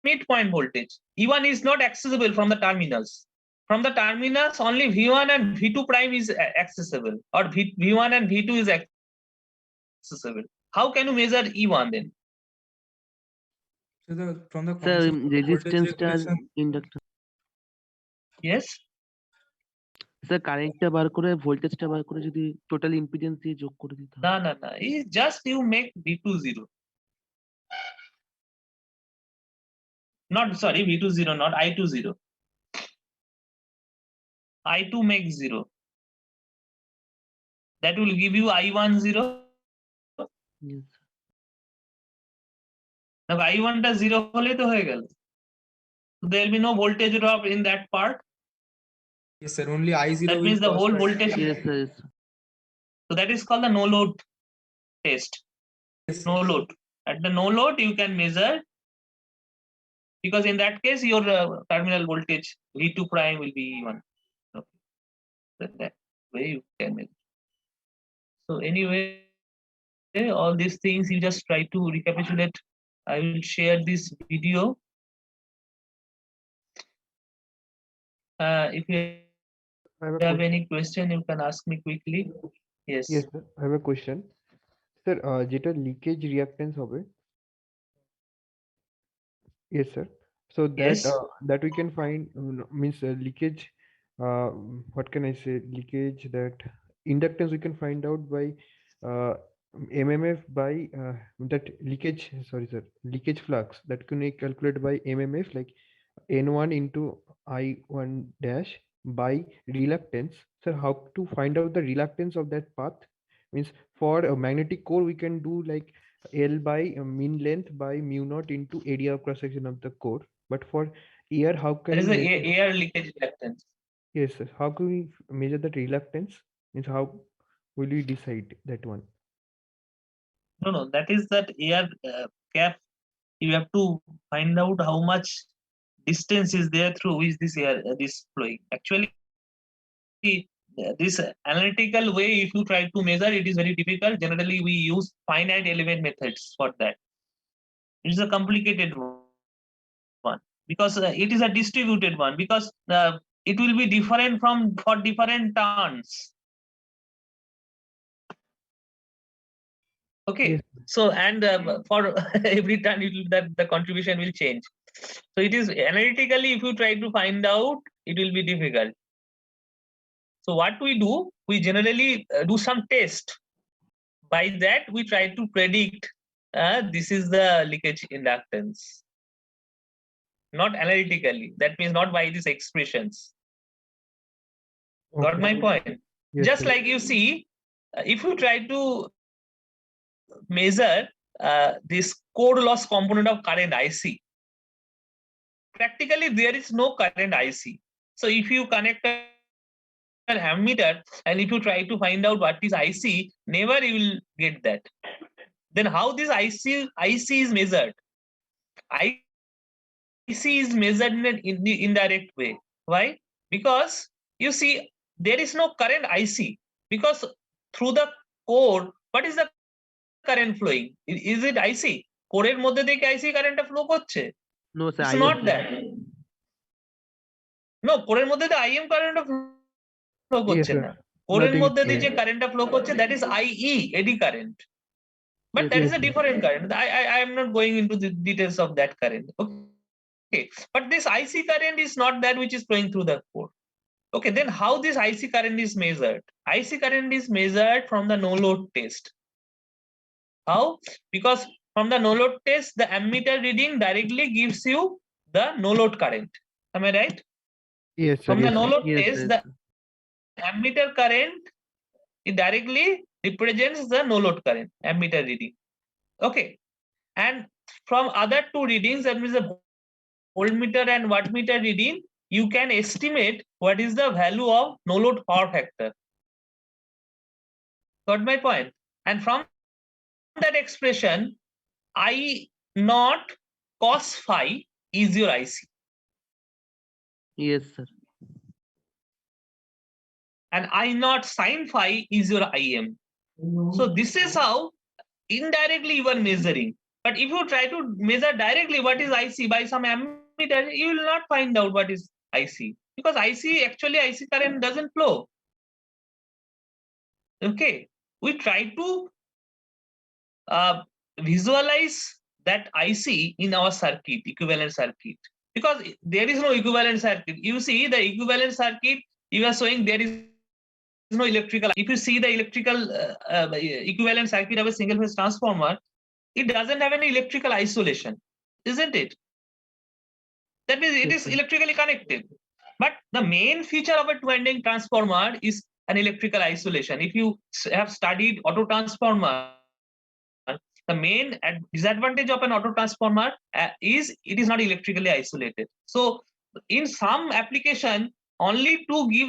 midpoint voltage. E1 is not accessible from the terminals. From the terminals, only V1 and V2 prime is accessible, or V1 and V2 is accessible. How can you measure E1 then? So from the Sir, concept of resistance voltage regulation, inductor. Yes. Sir কারেন্টটা বার করে ভোল্টেজটা বার করে যদি total impedance দিয়ে যোগ করে দিতে No. It's just you make V2 0. Not sorry, V2 0, not I2 0. I2 makes 0. That will give you I1 0. Yes. Now I1 টা 0 হলে তো হয়ে গেল. There will be no voltage drop in that part. yes, sir. Only I0 That will means the cross whole that. voltage. Yes, sir. Yes. So that is called the no load test. Yes, No load. At the no load, you can measure, because in that case your terminal voltage V2 prime will be E1. Okay. That way you can measure. So anyway, all these things you just try to recapitulate. I will share this video. If you have any question, you can ask me quickly. Yes. Yes, sir. I have a question. Sir, যেটা leakage reactance হবে, yes sir, so that Yes. that we can find means leakage, what can I say, leakage, that inductance we can find out by MMF by that leakage, sorry sir, leakage flux that can be calculated by MMF, like N1 into I1 dash by reluctance. Sir, how to find out the reluctance of that path Means for a magnetic core, we can do like L by mean length by mu naught into area of cross section of the core. But for air, how That can is we the measure? air leakage reactance. Yes, sir. How can we measure that reluctance? Means how will we decide that one? No, that is that air cap. You have to find out how much distance is there through which this air this flowing. Actually, this analytical way, if you try to measure, it is very difficult. Generally, we use finite element methods for that. It is a complicated one because it is a distributed one because it will be different for different turns. Okay, Yes. so and for every turn that the contribution will change. So it is analytically, if you try to find out, it will be difficult. So what we do, we generally do some test. By that, we try to predict this is the leakage inductance. Not analytically. That means not by these expressions. Got my point? Yes, Just sir. like you see, if you try to measure this core loss component of current IC, practically there is no current IC. So if you connect an ammeter and if you try to find out what is IC, never you will get that. Then how this IC is measured? IC is measured in the indirect way. Why? Because you see there is no current IC because through the core, what is the current flowing? Is it IC? কোরের মধ্যে থেকে IC কারেন্টটা flow করছে? No, sir. It's IM not current. that. No, কোরের মধ্যে তো IM কারেন্টটা flow Yes, করছে sir. না। কোরের But মধ্যে it, দিয়ে যে কারেন্টটা ফ্লো করছে, that is IE, eddy current. But Yes, that yes, is a different current. I am not going into the details of that current. Okay, but this IC current is not that which is flowing through the core. Okay, then how this IC current is measured? IC current is measured from the no load test. How? Because from the no load test, the ammeter reading directly gives you the no load current. Am I right? yes, sir. From the Yes, no sir. load Yes, test, yes, the sir. ammeter current, it directly represents the no load current, ammeter reading. Okay, and from other two readings, that means the voltmeter and wattmeter reading, you can estimate what is the value of no load power factor. Got my point? And from that expression, I naught cos phi is your IC. Yes, sir. And I naught sin phi is your IM. So this is how indirectly you are measuring. But if you try to measure directly what is IC by some ammeter, you will not find out what is IC. Because actually IC current doesn't flow. Okay, we try to visualize that IC in our circuit, equivalent circuit. Because there is no equivalent circuit. You see the equivalent circuit, you are showing there is no electrical. If you see the electrical equivalent circuit of a single phase transformer, it doesn't have any electrical isolation, isn't it? That means it is electrically connected. But the main feature of a two-winding transformer is an electrical isolation. If you have studied auto transformer, the main disadvantage of an auto transformer is it is not electrically isolated. So in some application, only to give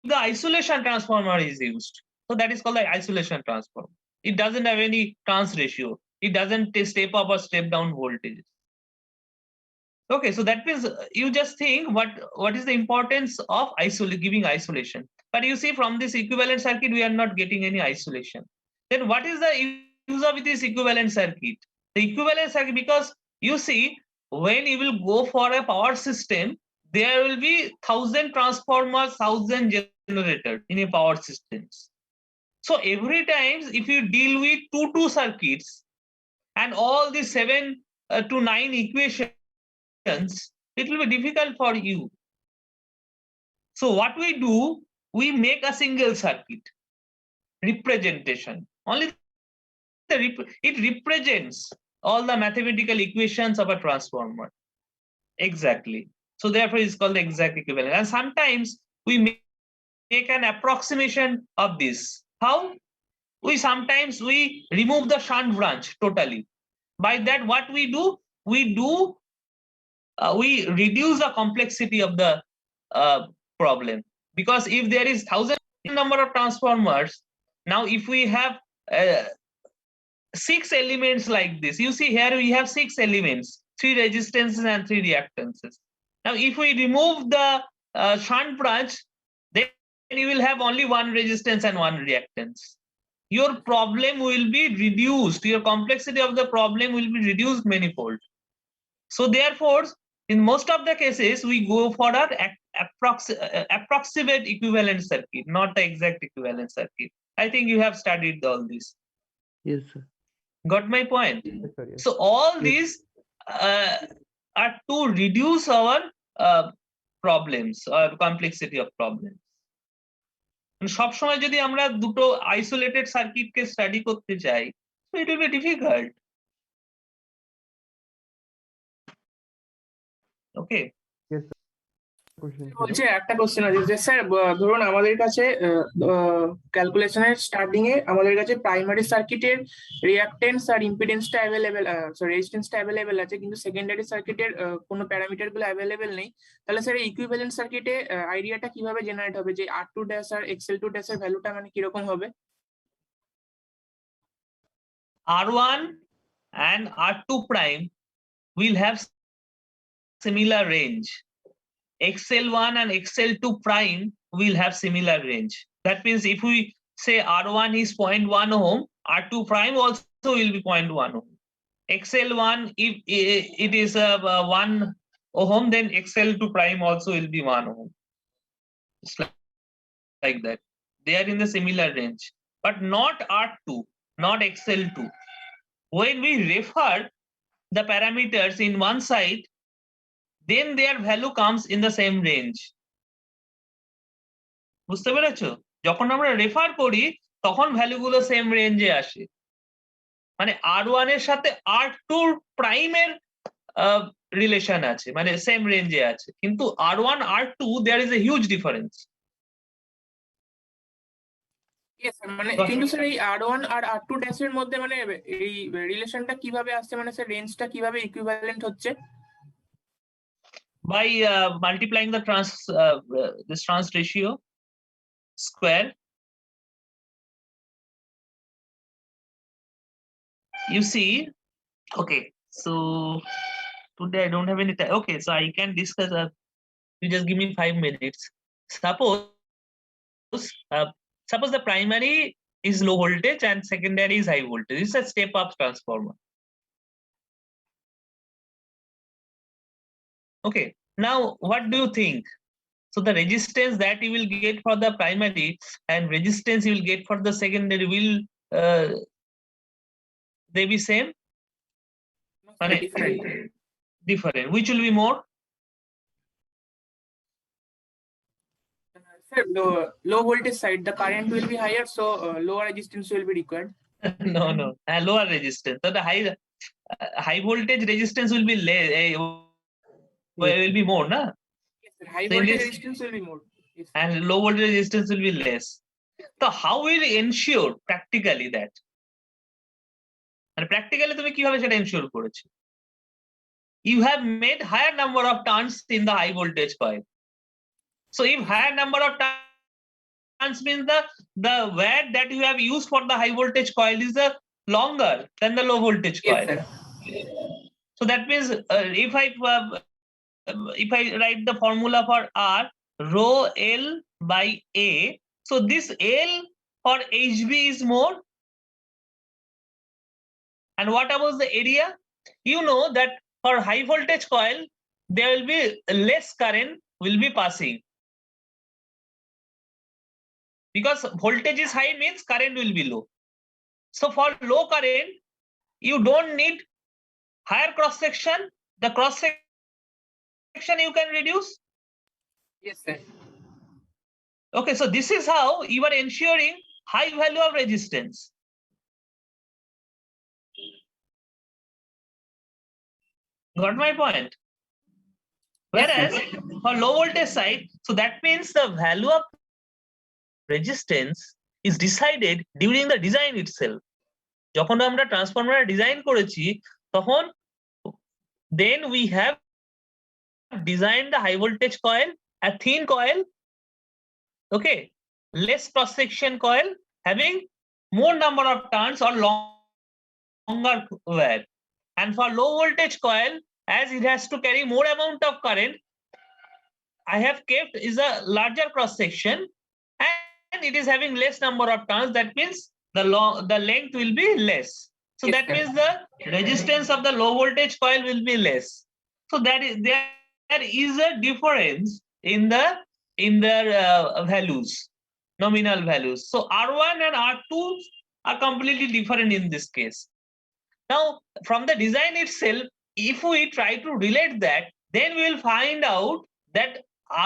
the isolation transformer is used. So that is called the isolation transformer. It doesn't have any trans ratio. It doesn't step up or step down voltages. Okay, so that means you just think what is the importance of giving isolation. But you see from this equivalent circuit, we are not getting any isolation. Then what is the use of this equivalent circuit? The equivalent circuit, because you see, when you will go for a power system, there will be 1,000 transformers, 1,000 generators in a power systems. So every time if you deal with two circuits and all the 7 to 9 equations, it will be difficult for you. So what we do, we make a single circuit representation. Only it represents all the mathematical equations of a transformer. Exactly. So therefore it's called the exact equivalent. And sometimes we make an approximation of this. How? we sometimes we remove the shunt branch totally. By that, what we do, we reduce the complexity of the problem. Because if there is 1,000 number of transformers, now if we have 6 elements like this, you see here we have 6 elements, 3 resistances and 3 reactances. Now if we remove the shunt branch, then you will have only 1 resistance and 1 reactance. Your problem will be reduced, your complexity of the problem will be reduced manifold. So therefore, in most of the cases, we go for an approximate equivalent circuit, not the exact equivalent circuit. I think you have studied all this. Yes, sir. Got my point? Yes, sir, yes. So all these are to reduce our problems or complexity of problems. সবসময় যদি আমরা দুটো isolated সার্কিটকে study করতে চাই, so it will be difficult. Okay. Yes, sir. Question. বলছে একটা question আছে যে স্যার ধরুন আমাদের কাছে ক্যালকুলেশনের স্টার্টিং এ আমাদের কাছে প্রাইমারি সার্কিটের রিঅ্যাকটেন্স আর ইম্পিডেন্সটা অ্যাভেলেবেল সরি রেজিস্ট্যান্সটা অ্যাভেলেবেল আছে, কিন্তু সেকেন্ডারি সার্কিটের কোনো প্যারামিটার গুলো অ্যাভেলেবেল নেই। তাহলে স্যার ইকুইভ্যালেন্ট সার্কিটে আইডিয়াটা কিভাবে জেনারেট হবে যে R2 ড্যাশ আর XL2 ড্যাশের ভ্যালুটা মানে কিরকম হবে? R1 and R2 prime will have similar range. XL1 and XL2 prime will have similar range. That means if we say R1 is 0.1 ohm, R2 prime also will be 0.1 ohm. XL1, if it is 1 ohm, then XL2 prime also will be 1 ohm. It's like that. They are in the similar range, but not R2, not XL2. When we refer the parameters in one side, then their value comes in the same range. বুঝতে পেরেছো? যখন আমরা refer করি তখন ভ্যালুগুলো same রেঞ্জে আসে, মানে R1 এর সাথে R2 প্রাইমের রিলেশন আছে, মানে সেম রেঞ্জে আছে, কিন্তু R1 R2 there is a huge difference. Yes, মানে কিন্তু স্যার এই R1 আর R2 ড্যাশের মধ্যে মানে এই রিলেশনটা কিভাবে আসছে, মানে স্যার রেঞ্জটা কিভাবে ইকুইভ্যালেন্ট হচ্ছে? By multiplying the this trans ratio square. You see, okay, so today I don't have any time. Okay, so I can discuss. You just give me 5 minutes. Suppose the primary is low voltage and secondary is high voltage. This is a step-up transformer. Okay, now what do you think? So the resistance that you will get for the primary and resistance you will get for the secondary, will they be same? Different. Which will be more? Sir, low voltage side, the current will be higher, so lower resistance will be required. No, lower resistance. So the high voltage resistance will be less. Will be more, na? Yes, sir. High voltage resistance will be more. Yes, and low voltage resistance will be less. So how will you ensure practically that? And practically তুমি কিভাবে সেটা ensure করেছো? You have made higher number of turns in the high voltage coil. So if higher number of turns means the watt that you have used for the high voltage coil is longer than the low voltage coil. sir. So that means if I write the formula for R, rho L by A, so this L for HV is more. And what about the area? You know that for high voltage coil, there will be less current will be passing. Because voltage is high means current will be low. So for low current, you don't need higher cross section. The cross section you can reduce. Yes, sir. Okay, so this is how you are ensuring high value of resistance. Got my point? Whereas for low voltage side, so that means the value of resistance is decided during the design itself. যখন আমরা transformer design করেছি তখন then we have designed the high voltage coil, a thin coil, okay, less cross section coil having more number of turns or longer wear. And for low voltage coil, as it has to carry more amount of current, I have kept is a larger cross section and it is having less number of turns. That means the length will be less. So that means the resistance of the low voltage coil will be less. So that is there is a difference in their values, nominal values. So R1 and R2 are completely different in this case. Now, from the design itself, if we try to relate that, then we will find out that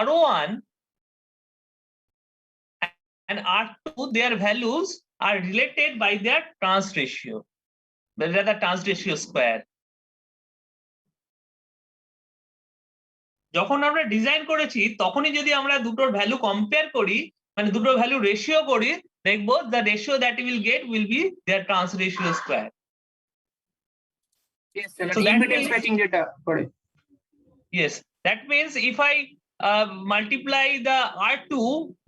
R1 and R2, their values are related by their trans ratio, the trans ratio square. যখন আমরা design করেছি তখনই যদি আমরা দুটোর value compare করি, মানে দুটোর ভ্যালু রেশিও করি, দেখবো the ratio that we will get will be their trans ratio square. Yes, sir. So that Impedance means- matching যেটা করে। Yes, that means if I multiply the R2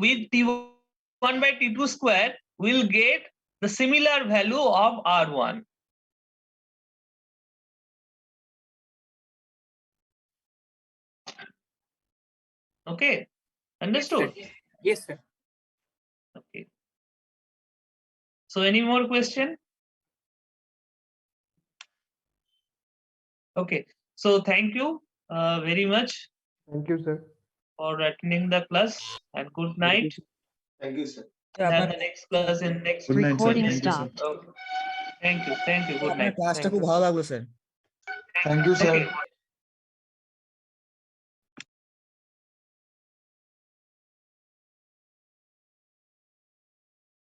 with T1 by T2 square, we'll get the similar value of R1. Okay, understood? Yes, sir. Okay. So any more question? Okay, so thank you very much Thank you, sir. for attending the class and good night. Thank you, sir. Have the next class in next Good week. night, sir. Recording Thank you, sir. stopped. Okay. Thank you. Good আপনার night. ক্লাসটা Thank খুব you. ভালো লাগলো sir. Thank you, sir. Okay.